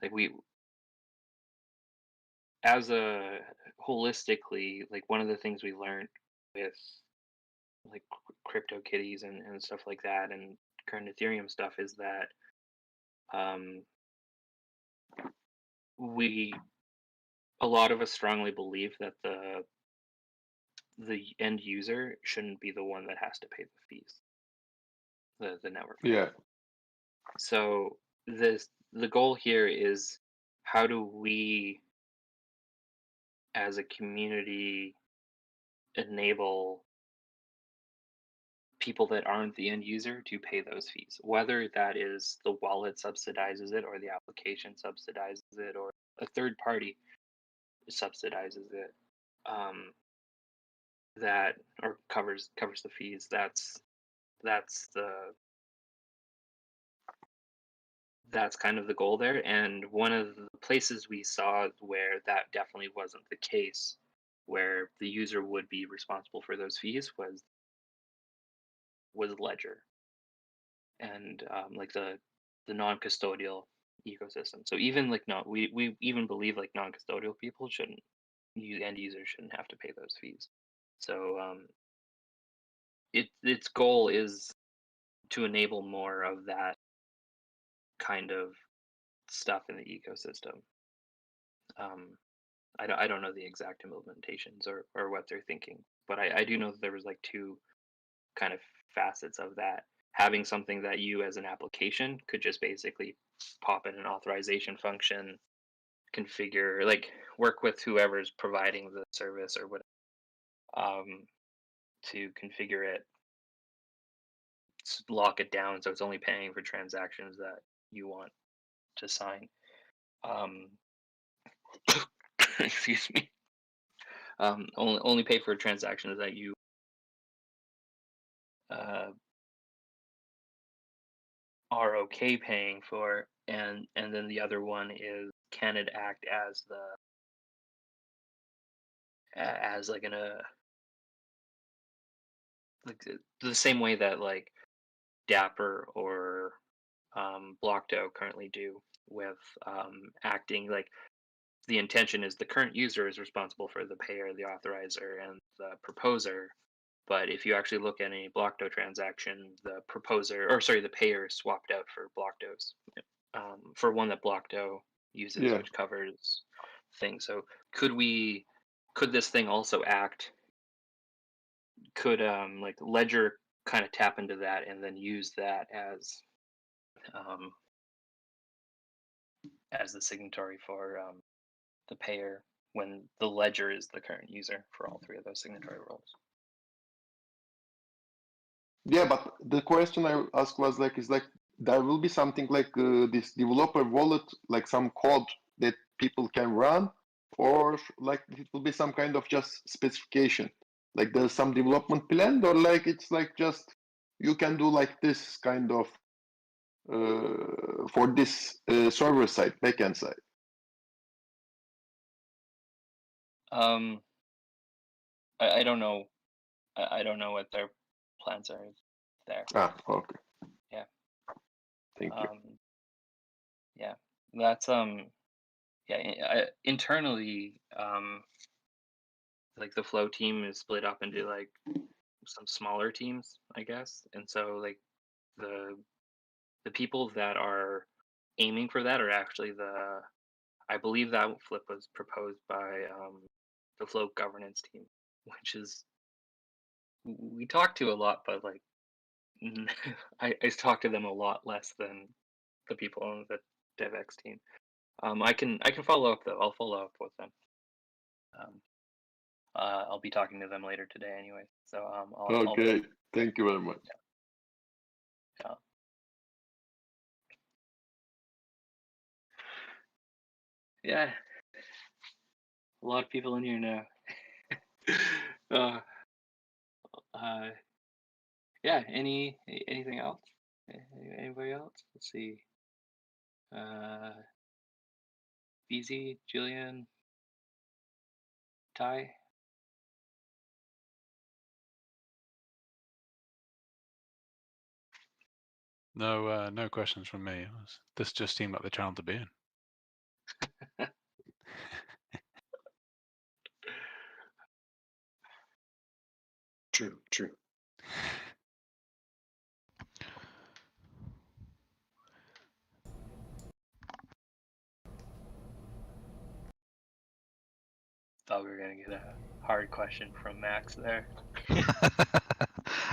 like we as a holistically, like one of the things we learned with like CryptoKitties and stuff like that and current Ethereum stuff is that a lot of us strongly believe that the end user shouldn't be the one that has to pay the fees, the network fees. Yeah. So the goal here is, how do we as a community enable people that aren't the end user to pay those fees, whether that is the wallet subsidizes it or the application subsidizes it or a third party subsidizes it, that or covers the fees. That's kind of the goal there. And one of the places we saw where that definitely wasn't the case, where the user would be responsible for those fees, was Ledger and like the non-custodial ecosystem. So even like we even believe like non-custodial people end users shouldn't have to pay those fees. So its goal is to enable more of that kind of stuff in the ecosystem. I don't know the exact implementations or what they're thinking, but I do know that there was like two kind of facets of that. Having something that you as an application could just basically pop in an authorization function configure, like work with whoever's providing the service or whatever, to configure it, lock it down so it's only paying for transactions that you want to sign. Excuse me. Only pay for transactions that you are okay paying for, and then the other one is, can it act as as like like the same way that like Dapper or Blockdo currently do with acting like the intention is the current user is responsible for the payer, the authorizer, and the proposer. But if you actually look at any Blockdo transaction, the proposer, or sorry, the payer is swapped out for Blockdo's, for one that Blockdo uses, Yeah. which covers things. So could this thing also act? Could like Ledger kind of tap into that and then use that as the signatory for the payer when the ledger is the current user for all three of those signatory roles? Yeah, but the question I asked was like, is like there will be something like this developer wallet, like some code that people can run, or like it will be some kind of just specification, like there's some development plan, or like it's like just you can do like this kind of for this server side, backend side. I don't know. I don't know what their plans are there. Ah, okay. Yeah. Thank you. Yeah, that's yeah. Internally, like the Flow team is split up into like some smaller teams, I guess, and so like the people that are aiming for that are actually I believe that flip was proposed by the Flow governance team, which is we talk to a lot, but like I talk to them a lot less than the people on the DevX team. I can follow up though. I'll follow up with them. I'll be talking to them later today anyway. So Okay, thank you very much. Yeah. Yeah. A lot of people in here now. Yeah. Anything else? Anybody else? Let's see. BZ, Julian, Ty. No, no questions from me. This just seemed like the channel to be in. True. Thought we were gonna get a hard question from Max there.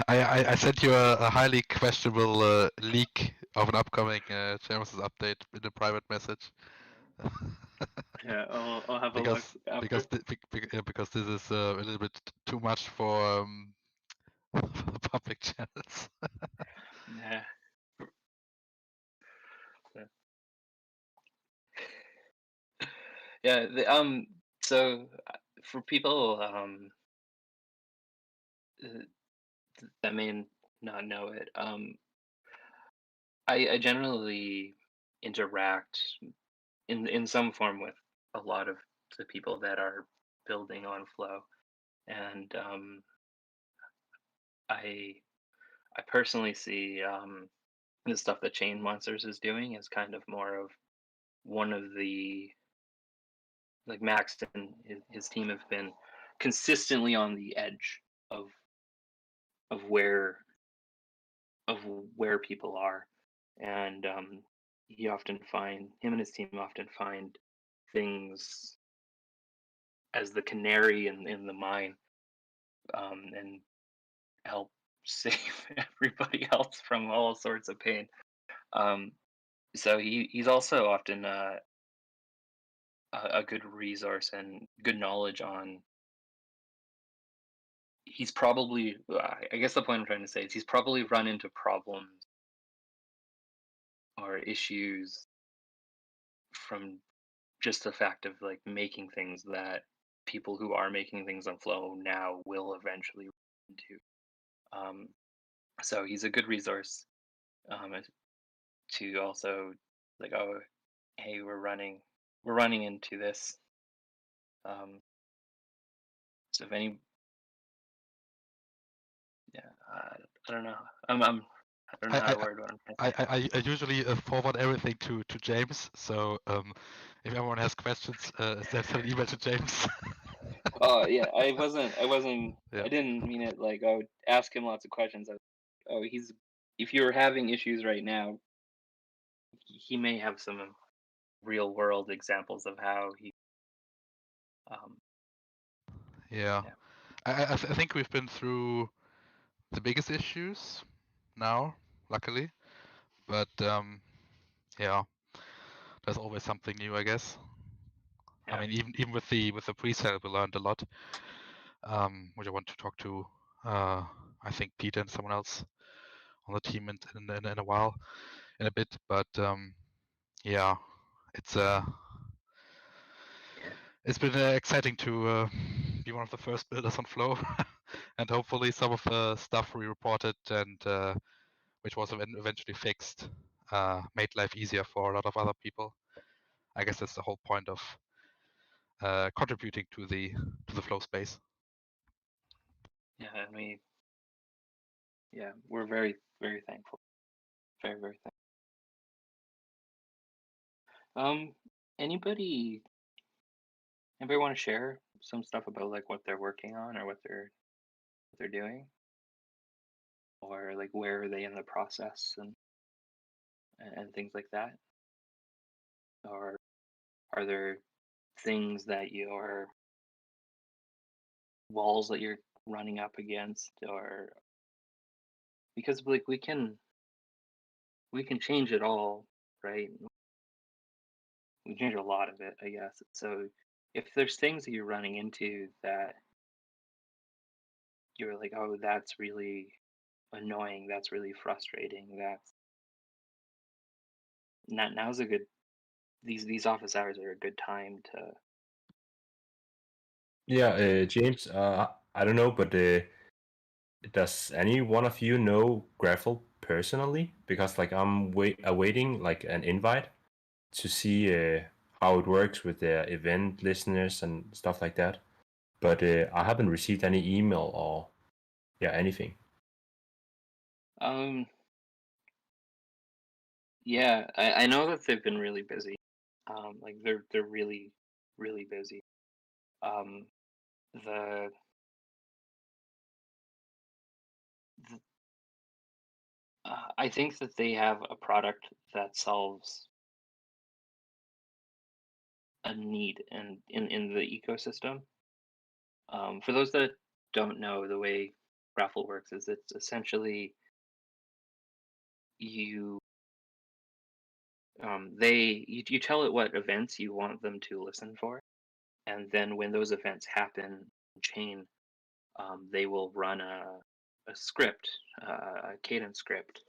I sent you a highly questionable leak of an upcoming James's update in a private message. Yeah, I'll have because, a look after. Because this is a little bit too much for the public channels. Yeah. Yeah. So for people that may not know it, I generally interact in some form with a lot of the people that are building on Flow, and I personally see the stuff that Chain Monsters is doing as kind of more of one of the, like Max and his team have been consistently on the edge of where people are, and him and his team often find things as the canary in the mine, and help save everybody else from all sorts of pain. So he's also often a good resource and good knowledge on. He's probably, I guess the point I'm trying to say is he's probably run into problems or issues from just the fact of like making things that people who are making things on Flow now will eventually run into. So he's a good resource to also like, oh, hey, we're running into this. So if any, yeah, I don't know. I don't know how to word what I'm trying to say. I usually forward everything to James. So if everyone has questions, send an email to James. Oh yeah, I wasn't. Yeah. I didn't mean it like I would ask him lots of questions. Oh, he's. If you're having issues right now, he may have some real world examples of how he. Yeah. Yeah. I think we've been through the biggest issues now, luckily. But yeah, there's always something new, I guess. Yeah. I mean, even with the pre-sale, we learned a lot. Which I want to talk to, I think Peter and someone else on the team in a while, in a bit. But yeah, it's been exciting to be one of the first builders on Flow, and hopefully some of the stuff we reported and which was eventually fixed made life easier for a lot of other people. I guess that's the whole point of contributing to the Flow space. Yeah, and we're very, very thankful. Very, very thankful. Anybody want to share some stuff about like what they're working on or what they're doing, or like where are they in the process and things like that, or are there things that you're walls that you're running up against, or because like we can change it all, right? We can change a lot of it, I guess. So if there's things that you're running into that you're like, oh, that's really annoying, that's really frustrating, that's not now's a good these office hours are a good time to. Yeah, James, I don't know, but does any one of you know Graphel personally? Because like I'm awaiting like an invite to see how it works with the event listeners and stuff like that. But I haven't received any email or anything. Yeah, I know that they've been really busy. Like they're really, really busy. The I think that they have a product that solves a need in the ecosystem. For those that don't know, the way Raffle works is it's essentially you you tell it what events you want them to listen for, and then when those events happen in chain, they will run a script, a cadence script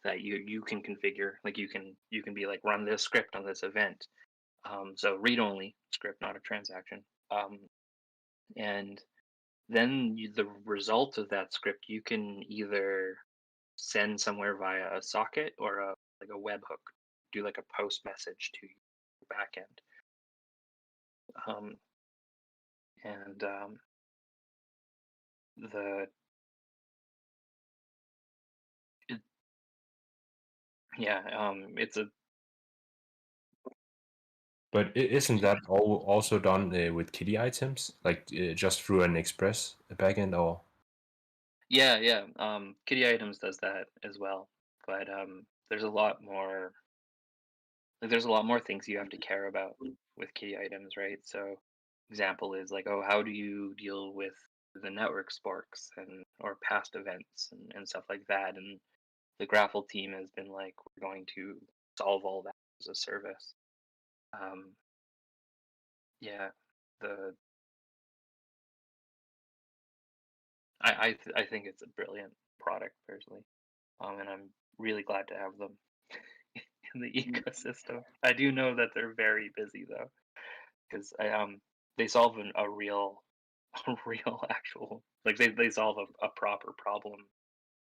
that you can configure. Like you can be like run this script on this event. So read only script, not a transaction. And then the result of that script you can either send somewhere via a socket or like a webhook, do like a post message to your backend. And the it, yeah, it's a. But isn't that also done with Kitty items, like just through an Express backend or? Yeah. Kitty Items does that as well, but there's a lot more. Like, there's a lot more things you have to care about with Kitty Items, right? So, example is like, oh, how do you deal with the network sporks and or past events and stuff like that? And the Grapple team has been like, we're going to solve all that as a service. yeah, the I think it's a brilliant product personally, and I'm really glad to have them in the ecosystem. I do know that they're very busy though, because they solve a real a real actual like they solve a proper problem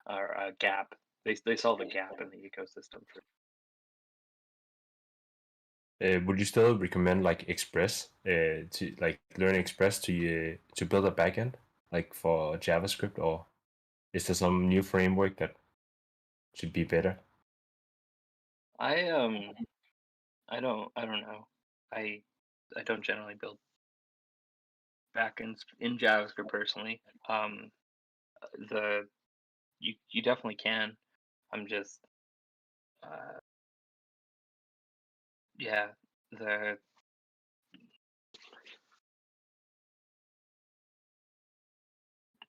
or a gap. They solve a gap in the ecosystem for. Would you still recommend like Express to like learn Express to build a backend like for JavaScript, or is there some new framework that should be better? I don't know. I I don't generally build backends in JavaScript personally. The you definitely can. I'm just yeah, the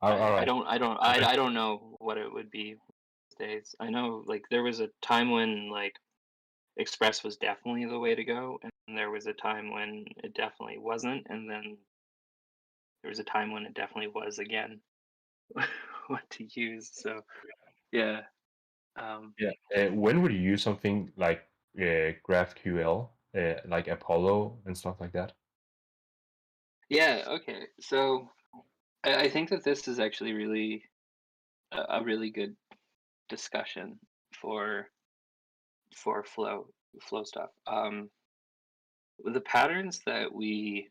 I don't know what it would be these days. I know like there was a time when like Express was definitely the way to go, and there was a time when it definitely wasn't, and then there was a time when it definitely was again what to use. So yeah. Yeah. When would you use something like GraphQL, like Apollo and stuff like that? Yeah, okay. So I think that this is actually really a really good discussion for flow stuff. The patterns that we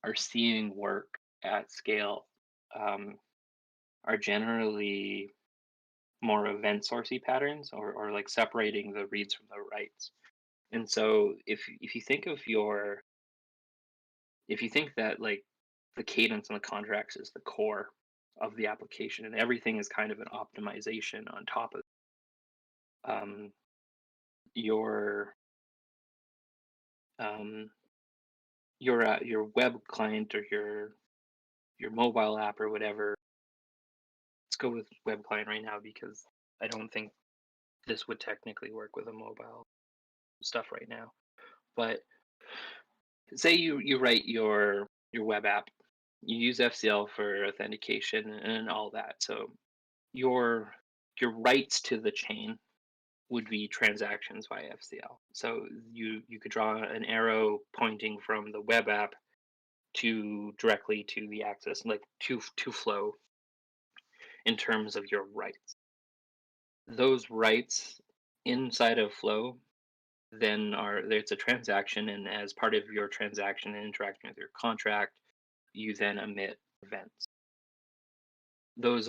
are seeing work at scale are generally more event sourcey patterns or like separating the reads from the writes. And so if you think of your if you think that like the cadence and the contracts is the core of the application and everything is kind of an optimization on top of um, your um, your web client or your mobile app or whatever. Let's go with web client right now because I don't think this would technically work with a mobile stuff right now. But say you write your web app, you use FCL for authentication and all that. So your writes to the chain would be transactions via FCL. So you could draw an arrow pointing from the web app to directly to the access, like to flow in terms of your rights. Those rights inside of flow then are it's a transaction, and as part of your transaction and interacting with your contract, you then emit events. Those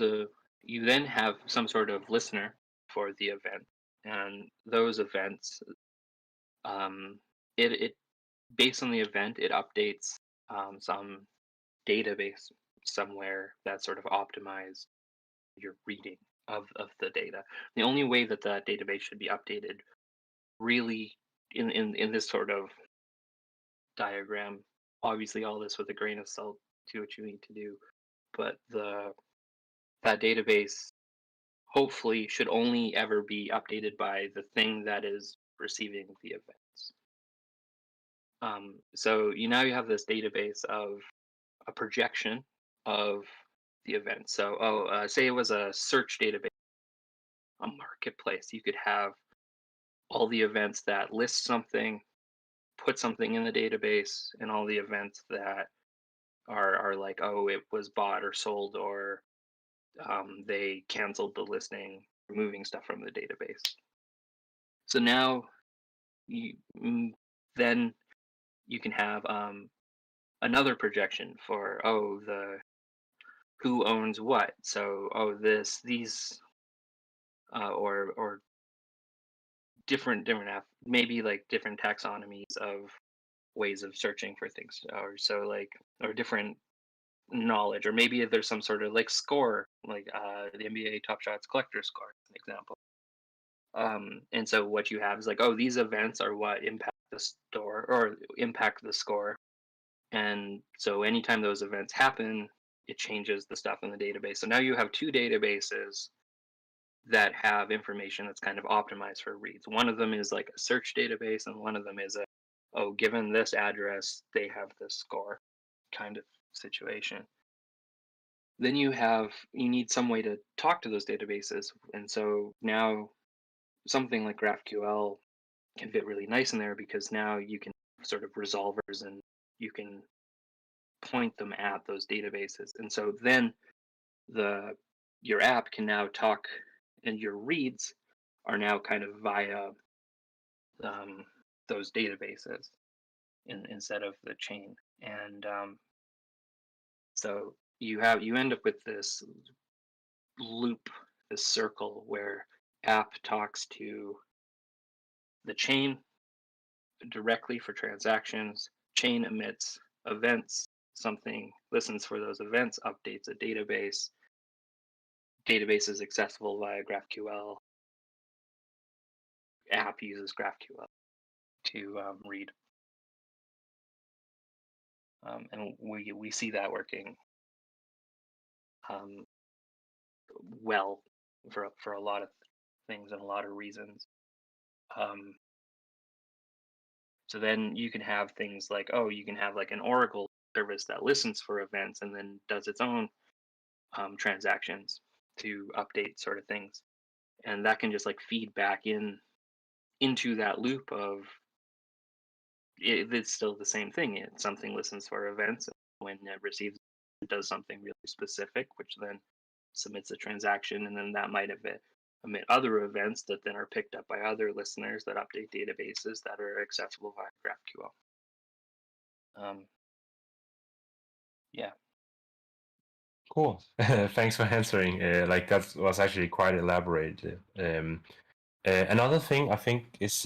you then have some sort of listener for the event, and those events it based on the event it updates some database somewhere that sort of optimized your reading of the data. The only way that that database should be updated really in this sort of diagram, obviously all this with a grain of salt, do what you need to do, but that database hopefully should only ever be updated by the thing that is receiving the events. So now you have this database of a projection of the event. So say it was a search database, a marketplace, you could have all the events that list something, put something in the database, and all the events that are like, oh, it was bought or sold, or they canceled the listing, removing stuff from the database. So now then you can have another projection for the who owns what. So these or different maybe like different taxonomies of ways of searching for things, or so like or different knowledge, or maybe there's some sort of like score, like the NBA Top Shots collector score, an example. And so what you have is like, oh, these events are what impact the store or impact the score. And so anytime those events happen, it changes the stuff in the database. So now you have two databases that have information that's kind of optimized for reads. One of them is like a search database, and one of them is a oh, given this address, they have this score kind of situation. Then you need some way to talk to those databases. And so now something like GraphQL can fit really nice in there, because now you can sort of resolvers and you can point them at those databases. And so then your app can now talk, and your reads are now kind of via those databases instead of the chain. And so you end up with this loop, this circle where app talks to the chain directly for transactions, chain emits events, something listens for those events, updates a database is accessible via GraphQL, app uses GraphQL to read. And we see that working well for a lot of things and a lot of reasons. So then you can have things like, you can have like an Oracle service that listens for events and then does its own transactions to update sort of things, and that can just like feed back into that loop of it's still the same thing. Something listens for events, and when it receives, it does something really specific, which then submits a transaction, and then that might emit other events that then are picked up by other listeners that update databases that are accessible via GraphQL. Yeah. Cool. Thanks for answering. Like that was actually quite elaborate. Another thing I think is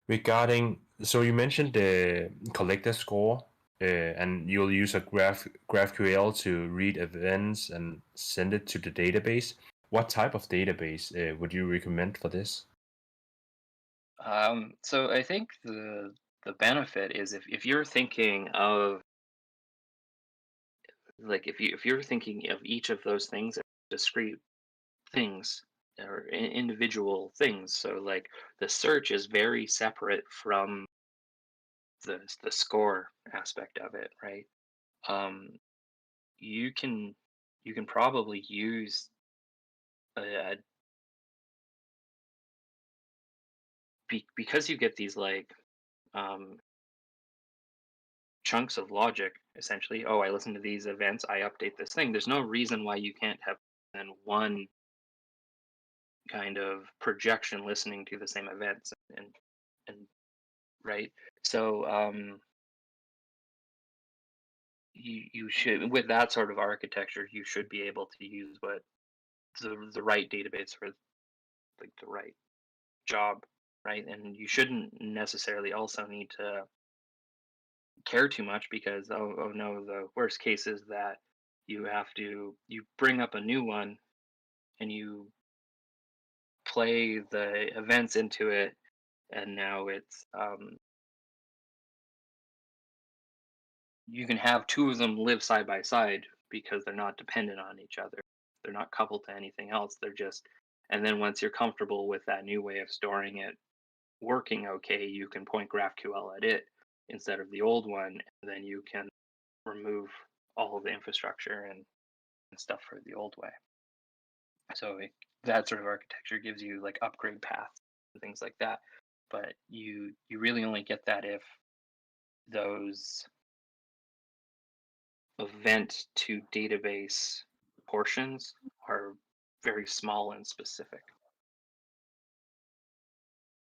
regarding. So you mentioned the collector score, and you'll use a GraphQL to read events and send it to the database. What type of database would you recommend for this? So I think the benefit is if you're thinking of like if you're thinking of each of those things as discrete things or individual things, so like the search is very separate from the score aspect of it, right? You can probably use because you get these like chunks of logic essentially. Oh, I listen to these events, I update this thing. There's no reason why you can't have then one kind of projection listening to the same events and right. So you should, with that sort of architecture, you should be able to use what the right database for like the right job, right? And you shouldn't necessarily also need to care too much, because oh no, the worst case is that you bring up a new one and you play the events into it, and now it's you can have two of them live side by side because they're not dependent on each other. They're not coupled to anything else. They're just, and then once you're comfortable with that new way of storing it working okay, you can point GraphQL at it instead of the old one, and then you can remove all of the infrastructure and stuff for the old way. So that sort of architecture gives you like upgrade paths and things like that. But you really only get that if those event to database portions are very small and specific.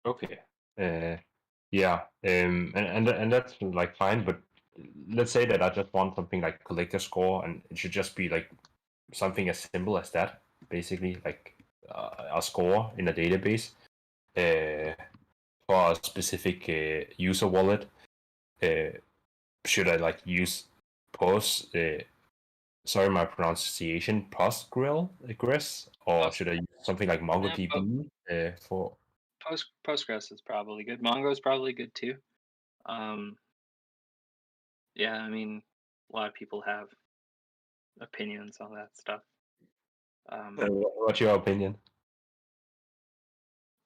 Okay. Yeah. And that's like fine, but let's say that I just want something like collector score, and it should just be like something as simple as that, basically like a score in a database for a specific user wallet. Should I like use Post? Sorry, my pronunciation. Postgres, or should I use something like MongoDB for? Postgres is probably good. Mongo is probably good too. Yeah, I mean, a lot of people have opinions on that stuff. What's your opinion?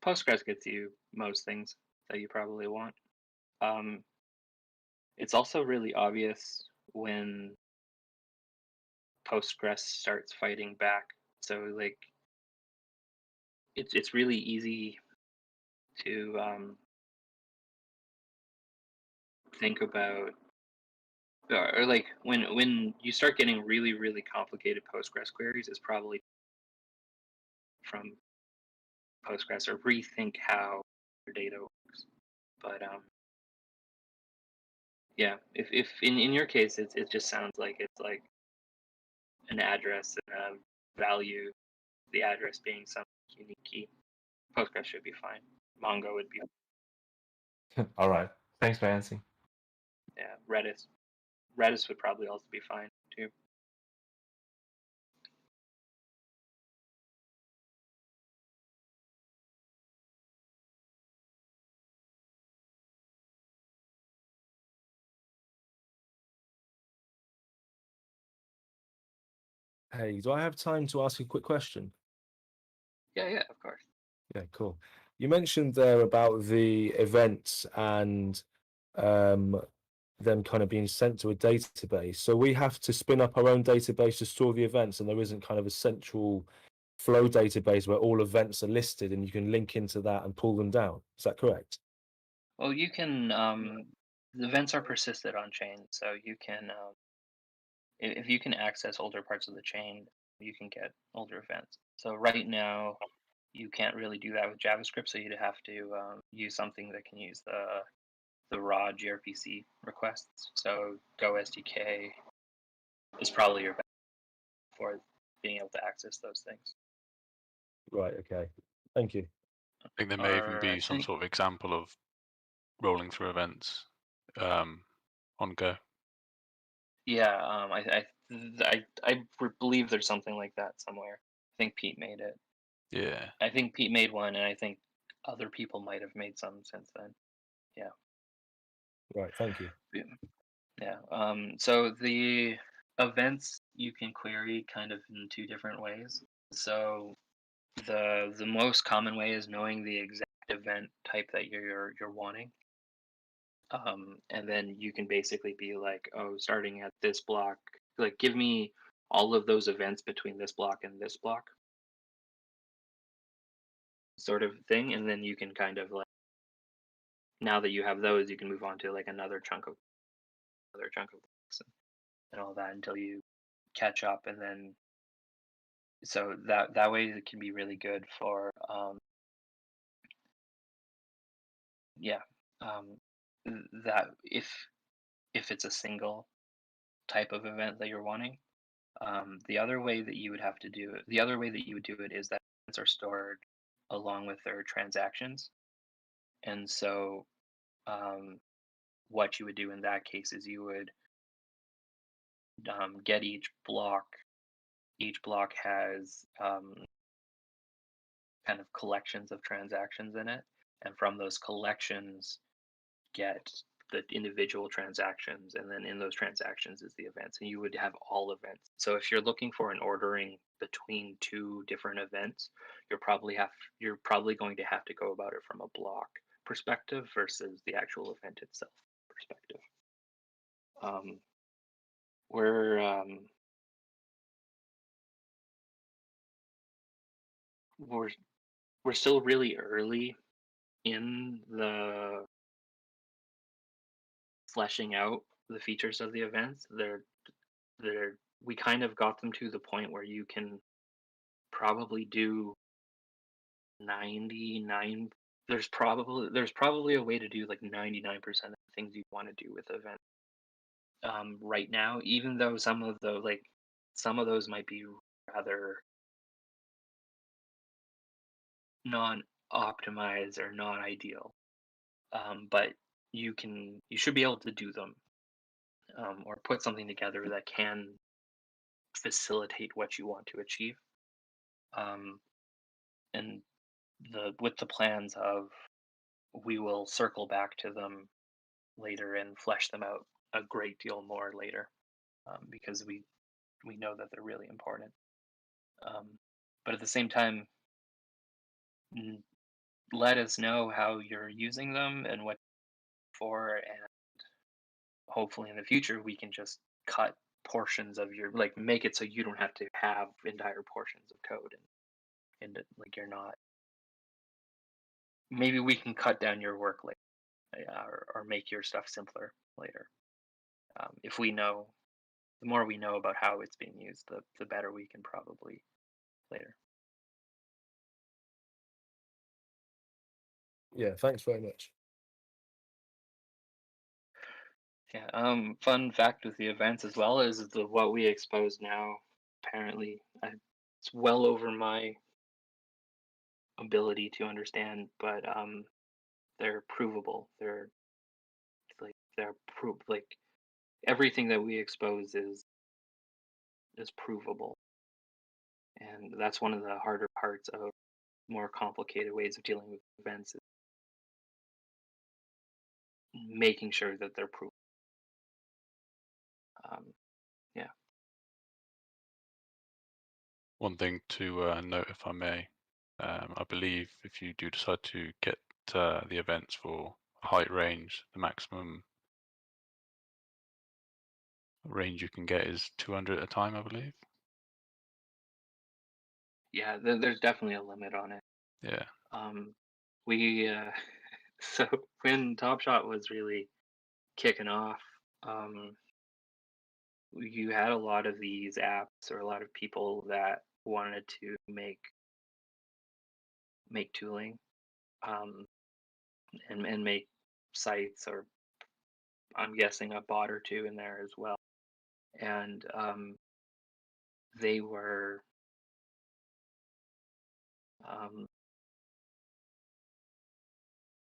Postgres gets you most things that you probably want. It's also really obvious when Postgres starts fighting back. So like, it's really easy to think about, or like when you start getting really complicated Postgres queries, it's probably from Postgres, or rethink how your data works. But yeah, if in your case it just sounds like it's like an address and a value, the address being some unique key, Postgres should be fine. Mongo would be. All right. Thanks for answering. Yeah, Redis would probably also be fine too. Hey, do I have time to ask a quick question? Yeah, of course. Yeah, cool. You mentioned there about the events and them kind of being sent to a database. So we have to spin up our own database to store the events, and there isn't kind of a central flow database where all events are listed and you can link into that and pull them down. Is that correct? Well, you can. The events are persisted on chain, so you can. If you can access older parts of the chain, you can get older events. So right now, you can't really do that with JavaScript, so you'd have to use something that can use the raw gRPC requests. So Go SDK is probably your best for being able to access those things. Right. Okay. Thank you. I think there may even Or be I some think- sort of example of rolling through events on Go. Yeah, I believe there's something like that somewhere. I think Pete made it. Yeah. I think Pete made one, and I think other people might have made some since then. Yeah. Right. Thank you. Yeah. So the events you can query kind of in two different ways. So the most common way is knowing the exact event type that you're wanting. And then you can basically be like, oh, starting at this block, like give me all of those events between this block and this block, sort of thing. And then you can kind of like, now that you have those, you can move on to like another chunk of blocks and all that until you catch up. And then so that way it can be really good for yeah, that if it's a single type of event that you're wanting. The other way that you would have to do it, the other way that you would do it is that events are stored along with their transactions. And so what you would do in that case is you would get each block. Each block has kind of collections of transactions in it. And from those collections, get the individual transactions, and then in those transactions is the events, and you would have all events. So if you're looking for an ordering between two different events, you're probably going to have to go about it from a block perspective versus the actual event itself perspective. We're still really early in the fleshing out the features of the events. We kind of got them to the point where you can probably do 99. There's probably a way to do like 99% of the things you want to do with events right now, even though some of those might be rather non-optimized or non-ideal. But you should be able to do them, or put something together that can facilitate what you want to achieve. And with the plans of, we will circle back to them later and flesh them out a great deal more later, because we know that they're really important. But at the same time, let us know how you're using them and what before, and hopefully in the future we can just cut portions of your, like, make it so you don't have to have entire portions of code, and like you're not. Maybe we can cut down your work later, or make your stuff simpler later. If we know, the more we know about how it's being used, the better we can probably later. Yeah, thanks very much. Yeah. Fun fact with the events as well is what we expose now. Apparently, it's well over my ability to understand, but they're provable. They're like everything that we expose is provable, and that's one of the harder parts of more complicated ways of dealing with events, is making sure that they're provable. Yeah. One thing to note, if I may, I believe if you do decide to get the events for height range, the maximum range you can get is 200 at a time, I believe. Yeah, there's definitely a limit on it. Yeah. We so when Top Shot was really kicking off, you had a lot of these apps, or a lot of people that wanted to make tooling, and make sites, or I'm guessing a bot or two in there as well, and they were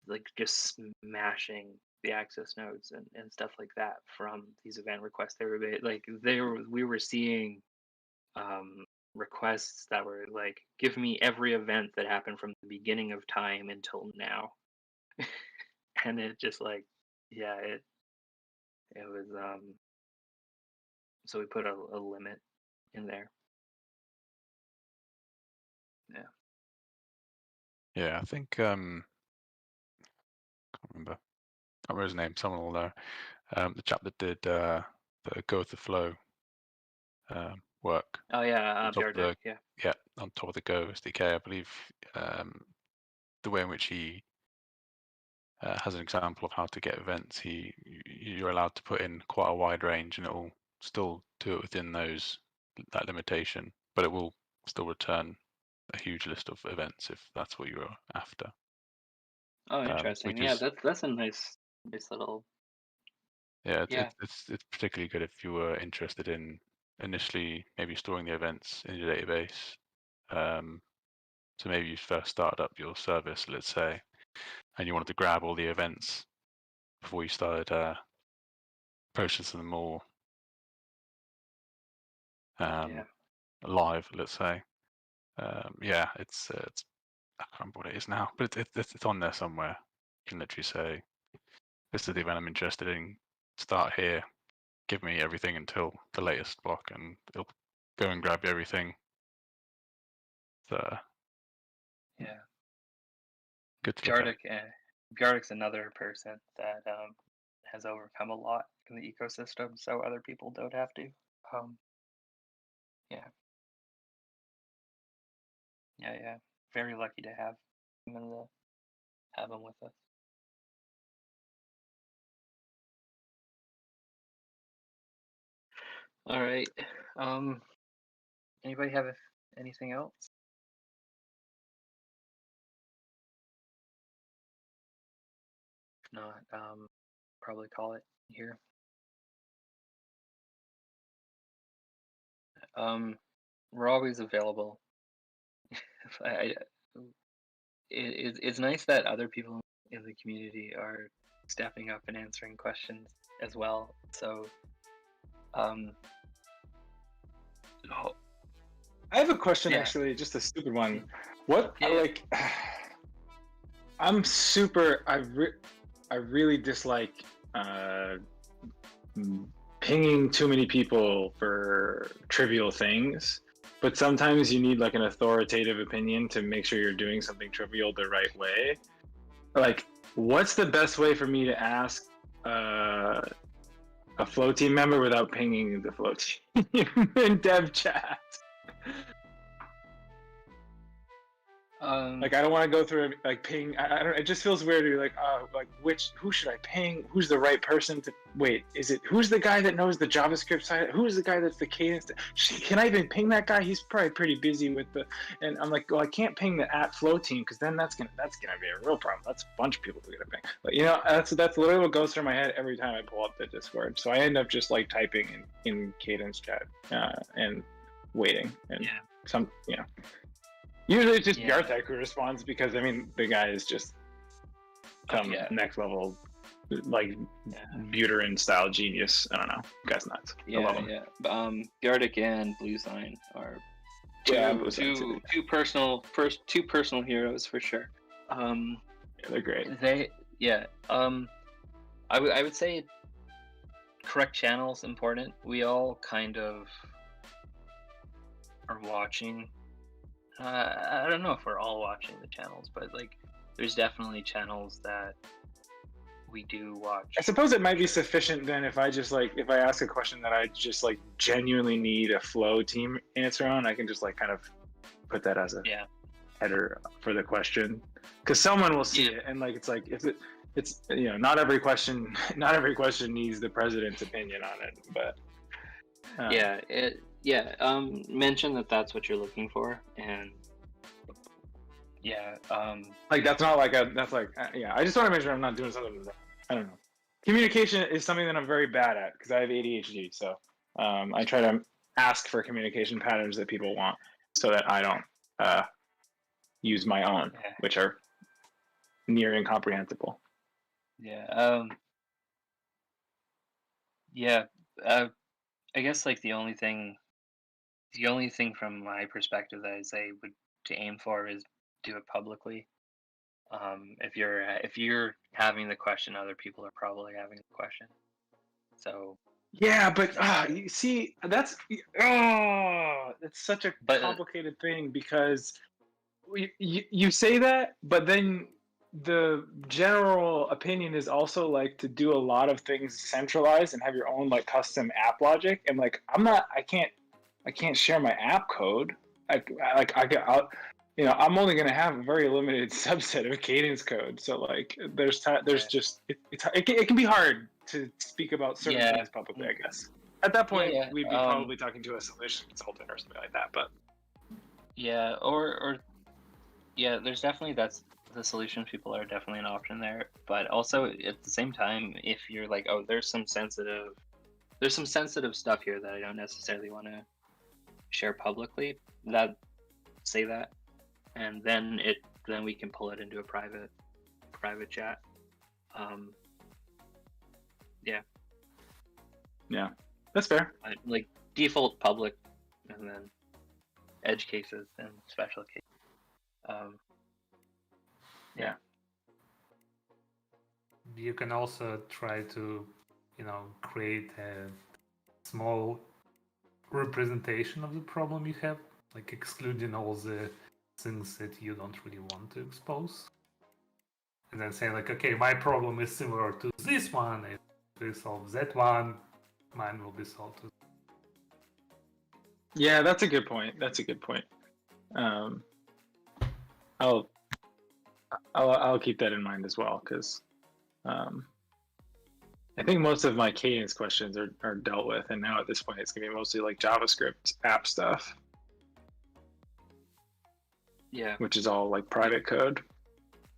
like just smashing the access nodes and stuff like that from these event requests. We were seeing requests that were like, give me every event that happened from the beginning of time until now. And it just, like, yeah, it was so we put a limit in there. Yeah. Yeah, I think can't remember his name. Someone will know. The chap that did the Go with the Flow work. Oh yeah, on top of Bjardic, the, yeah. on top of the Go SDK, I believe. The way in which he has an example of how to get events, you're allowed to put in quite a wide range, and it will still do it within that limitation, but it will still return a huge list of events if that's what you're after. Oh, interesting. Yeah, that's a nice little. Yeah, Yeah. it's particularly good if you were interested in initially maybe storing the events in your database. So maybe you first started up your service, let's say, and you wanted to grab all the events before you started processing them all live, let's say. Yeah, it's I can't remember what it is now, but it's on there somewhere. You can literally say, this is the event I'm interested in, start here, give me everything until the latest block, and it'll go and grab everything. So, yeah. Good to look at. Bjardic's another person that has overcome a lot in the ecosystem, so other people don't have to. Yeah. Yeah. Very lucky to have him with us. All right. Anybody have anything else? If not, probably call it here. We're always available. It's nice that other people in the community are stepping up and answering questions as well. So, I have a question, actually, just a stupid one. What like? I'm super. I really dislike pinging too many people for trivial things. But sometimes you need like an authoritative opinion to make sure you're doing something trivial the right way. Like, what's the best way for me to ask a Flow team member without pinging the Flow team in dev chat? Like I don't want to go through like ping. I don't. It just feels weird to be like, who should I ping? Who's the right person to wait? Is it who's the guy that knows the JavaScript side? Who's the guy that's the cadence? Can I even ping that guy? He's probably pretty busy with the. And I'm like, well, I can't ping the @flow team because then that's gonna be a real problem. That's a bunch of people who are gonna ping. But you know, that's literally what goes through my head every time I pull up the Discord. So I end up just like typing in cadence chat and waiting and Usually it's just Yartek who responds because I mean the guy is just some next level like Buterin style genius. I don't know. The guy's nuts. I love him. Yartek and Blue Sign are two personal heroes for sure. They're great. I would say correct channels important. We all kind of are watching. I don't know if we're all watching the channels, but like, there's definitely channels that we do watch. I suppose it might be sufficient then if I just like if I ask a question that I just like genuinely need a Flow team answer on, I can just like kind of put that as a header for the question, because someone will see it and like it's like if it's you know not every question needs the president's opinion on it, but mention that that's what you're looking for, and like that's not like I just want to make sure I'm not doing something I don't know. Communication is something that I'm very bad at because I have ADHD, so I try to ask for communication patterns that people want so that I don't use my own, which are near incomprehensible. I guess like the only thing from my perspective that I say to aim for is do it publicly. If you're having the question, other people are probably having the question. So but you see, that's such a complicated thing because you say that, but then the general opinion is also like to do a lot of things centralized and have your own like custom app logic, and like I can't share my app code. I'm only going to have a very limited subset of cadence code. So like, it can be hard to speak about certain things publicly, I guess. At that point, we'd be probably talking to a solution consultant or something like that. But there's definitely the solution. People are definitely an option there. But also at the same time, if you're like, oh, there's some sensitive stuff here that I don't necessarily want to share publicly, say that. And then we can pull it into a private chat. That's fair. Like default public, and then edge cases and special cases. You can also try to, create a small representation of the problem you have, like excluding all the things that you don't really want to expose, and then say like, okay, my problem is similar to this one. If we solve that one, mine will be solved too. Yeah, that's a good point. I'll keep that in mind as well, because I think most of my cadence questions are dealt with, and now at this point it's gonna be mostly like JavaScript app stuff. Which is all like private code.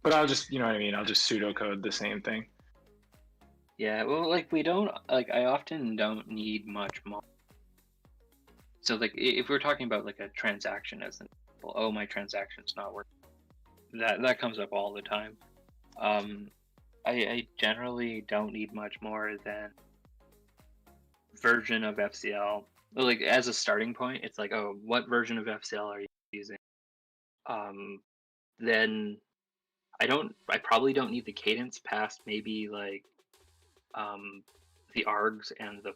But I'll just, I'll just pseudocode the same thing. Yeah, well, like I often don't need much more. So like if we're talking about like a transaction as an example, oh, my transaction's not working. That comes up all the time. I generally don't need much more than version of FCL. Like as a starting point, it's like, oh, what version of FCL are you using? Then I probably don't need the cadence past maybe like the args and the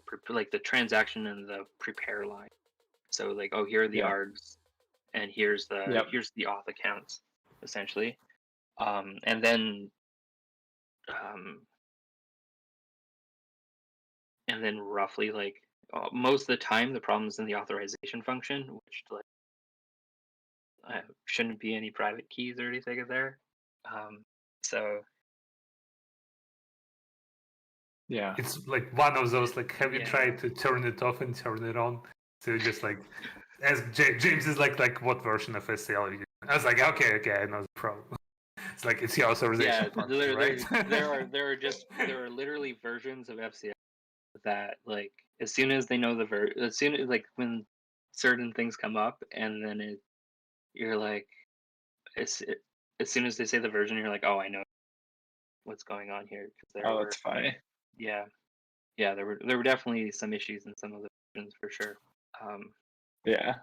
transaction and the prepare line. So like, oh, here are the args, and here's the auth accounts essentially, and then and then roughly like most of the time the problem is in the authorization function, which like shouldn't be any private keys or anything in there. So yeah, it's like one of those like, have you tried to turn it off and turn it on? So just like, as James is like what version of SCL are you? I was like, okay, I know the problem. It's like it's the authorization function, right? there are literally versions of FCL that like as soon as they know as soon as like when certain things come up and then you're like as soon as they say the version you're like, oh, I know what's going on here, because that's funny. Yeah, there were definitely some issues in some of the versions for sure. Yeah.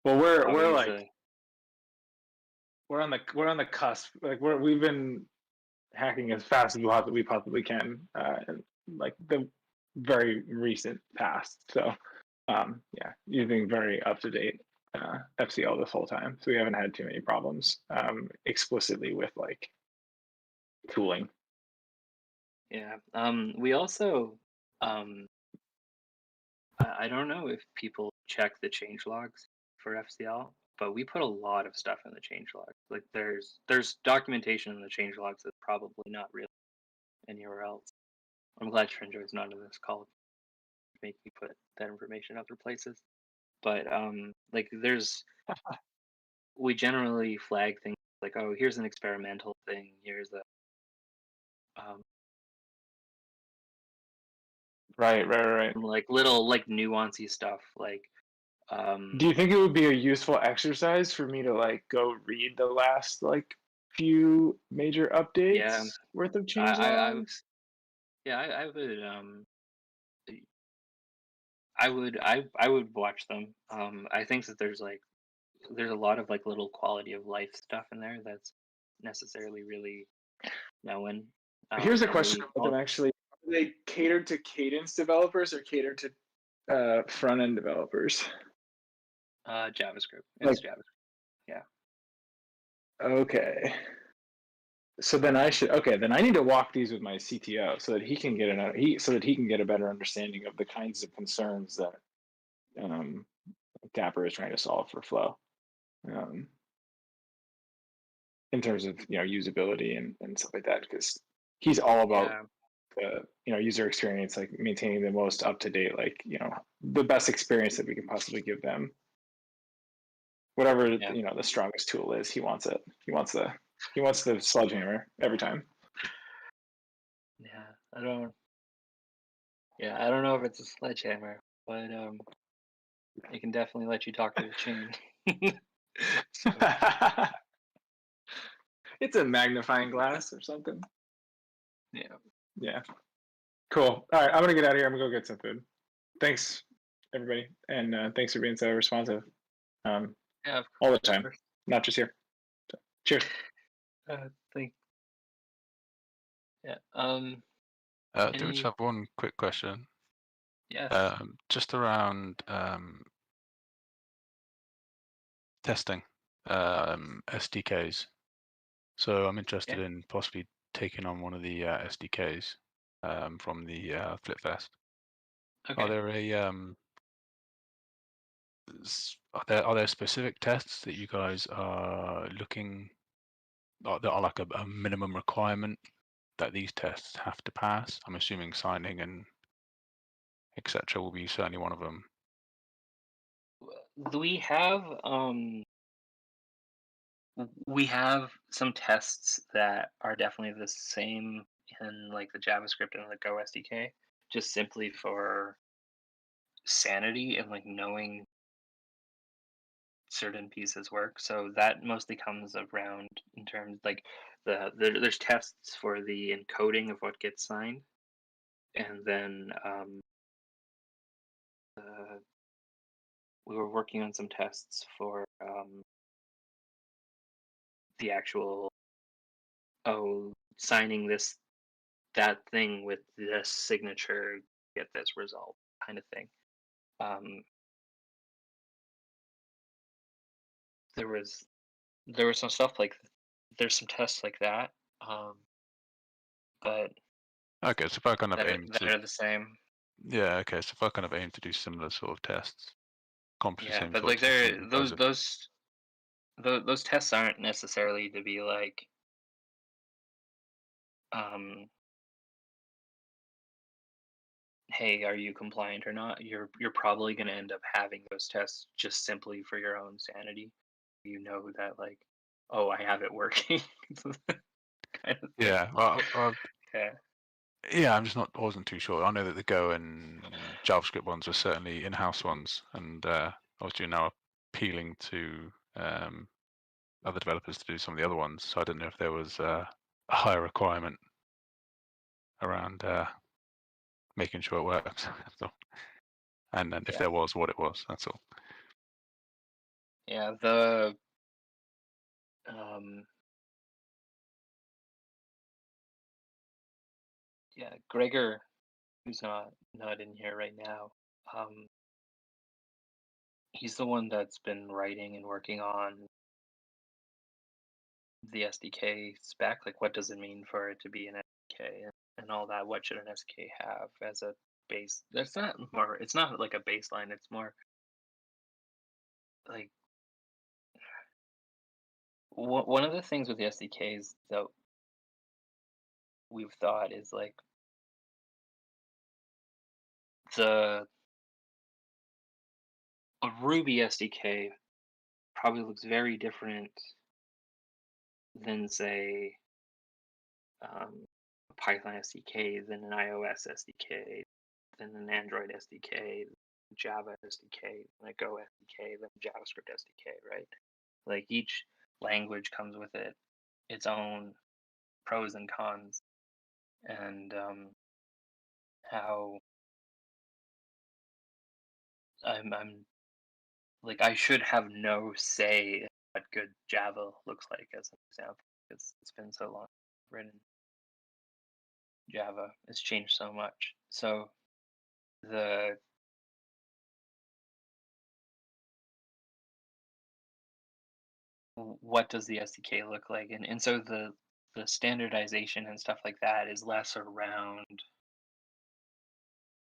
Well, we're like we're on the cusp. Like we've been hacking as fast as we possibly can, in like the very recent past. So using very up to date FCL this whole time, so we haven't had too many problems explicitly with like tooling. Yeah. We also I don't know if people check the change logs for FCL, but we put a lot of stuff in the change logs. Like there's documentation in the change logs that's probably not really anywhere else. I'm glad Trinjo's not in this call to make me put that information other places. But like we generally flag things like, oh, here's an experimental thing, here's a Right. like little like nuancy stuff like do you think it would be a useful exercise for me to like go read the last like few major updates worth of change logs? I would watch them. I think that there's a lot of like little quality of life stuff in there that's necessarily really known. Here's a question about them actually. Are they catered to Cadence developers or catered to front end developers? JavaScript. It's JavaScript. Yeah. Okay. So then I need to walk these with my CTO so that he can get a better understanding of the kinds of concerns that Dapper is trying to solve for Flow, in terms of usability and stuff like that, because he's all about the user experience, like maintaining the most up to date, like the best experience that we can possibly give them. Whatever the strongest tool is, he wants it. He wants the sledgehammer every time. I don't know if it's a sledgehammer, but it can definitely let you talk to the chain. It's a magnifying glass or something. Yeah. Cool. All right, I'm gonna get out of here. I'm gonna go get some food. Thanks, everybody, and thanks for being so responsive. All the time, not just here. So, cheers. Thank. Yeah. Do we just have one quick question? Yes. Just around testing SDKs. So I'm interested in possibly taking on one of the SDKs from the FlipFest. Okay. Are there specific tests that you guys are looking that are like a minimum requirement that these tests have to pass? I'm assuming signing and etc. will be certainly one of them. We have some tests that are definitely the same in like the JavaScript and the Go SDK, just simply for sanity and like knowing certain pieces work. So that mostly comes around in terms like there's tests for the encoding of what gets signed, and then we were working on some tests for the actual signing that thing with this signature, get this result kind of thing. There was some stuff like there's some tests like that. but Okay, so if I kind of aim that to, are the same. yeah, okay, so if I kind of aim to do similar sort of tests, accomplish the Yeah, same but sort like of stuff that you guys those tests aren't necessarily to be like hey, are you compliant or not? You're probably going to end up having those tests just simply for your own sanity. You know that like, oh, I have it working, kind of thing. Yeah, well, Yeah. yeah, I wasn't too sure. I know that the Go and JavaScript ones are certainly in-house ones, and obviously you're now appealing to other developers to do some of the other ones. So I didn't know if there was a higher requirement around making sure it works. So, and then if there was, what it was. That's all. Yeah, Gregor, who's not in here right now, he's the one that's been writing and working on the SDK spec. Like, what does it mean for it to be an SDK and all that? What should an SDK have as a base? It's not like a baseline. It's more like one of the things with the SDKs that we've thought is like a Ruby SDK probably looks very different than say a Python SDK, than an iOS SDK, than an Android SDK, Java SDK, than a Go SDK, than a JavaScript SDK, right? Like each language comes with its own pros and cons, and how I'm like I should have no say in what good Java looks like as an example. It's been so long written Java. It's changed so much. So what does the SDK look like? And so the standardization and stuff like that is less around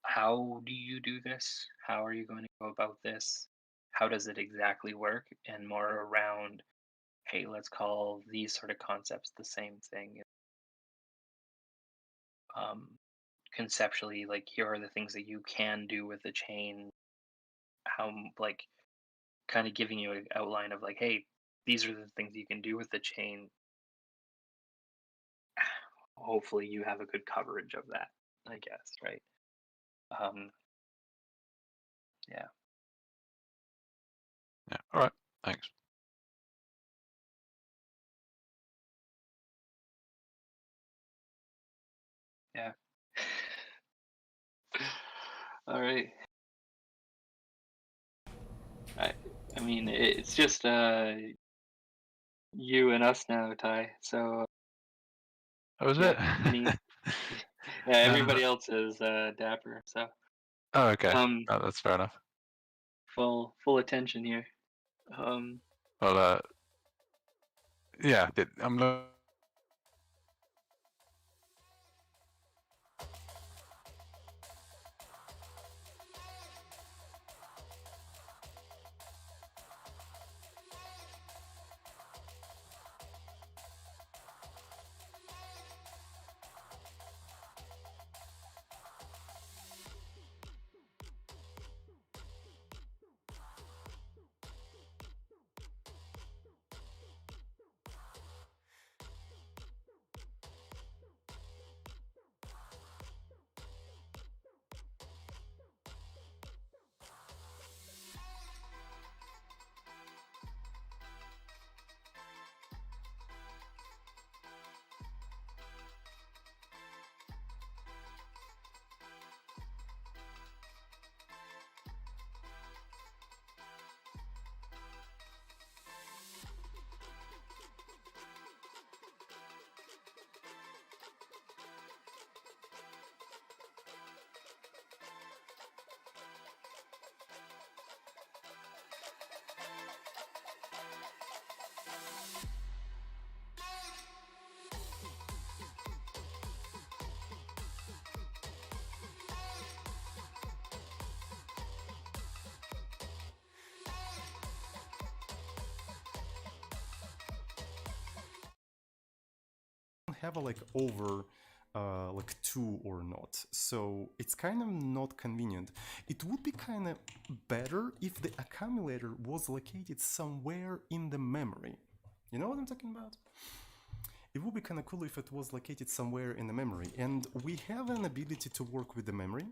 how do you do this? How are you going to go about this? How does it exactly work? And more around, hey, let's call these sort of concepts the same thing. Conceptually, like here are the things that you can do with the chain. How like kind of giving you an outline of like, hey, these are the things you can do with the chain. Hopefully you have a good coverage of that, I guess, right? Yeah. Yeah. All right. Thanks. Yeah. All right. I mean, it's just you and us now, Ty. So. That was it. Yeah, everybody else is Dapper. So. Oh, okay. Oh, that's fair enough. Full attention here. Well, yeah, I'm. have a like over like 2 or not. So it's kind of not convenient. It would be kind of better if the accumulator was located somewhere in the memory. You know what I'm talking about? It would be kind of cool if it was located somewhere in the memory. And we have an ability to work with the memory.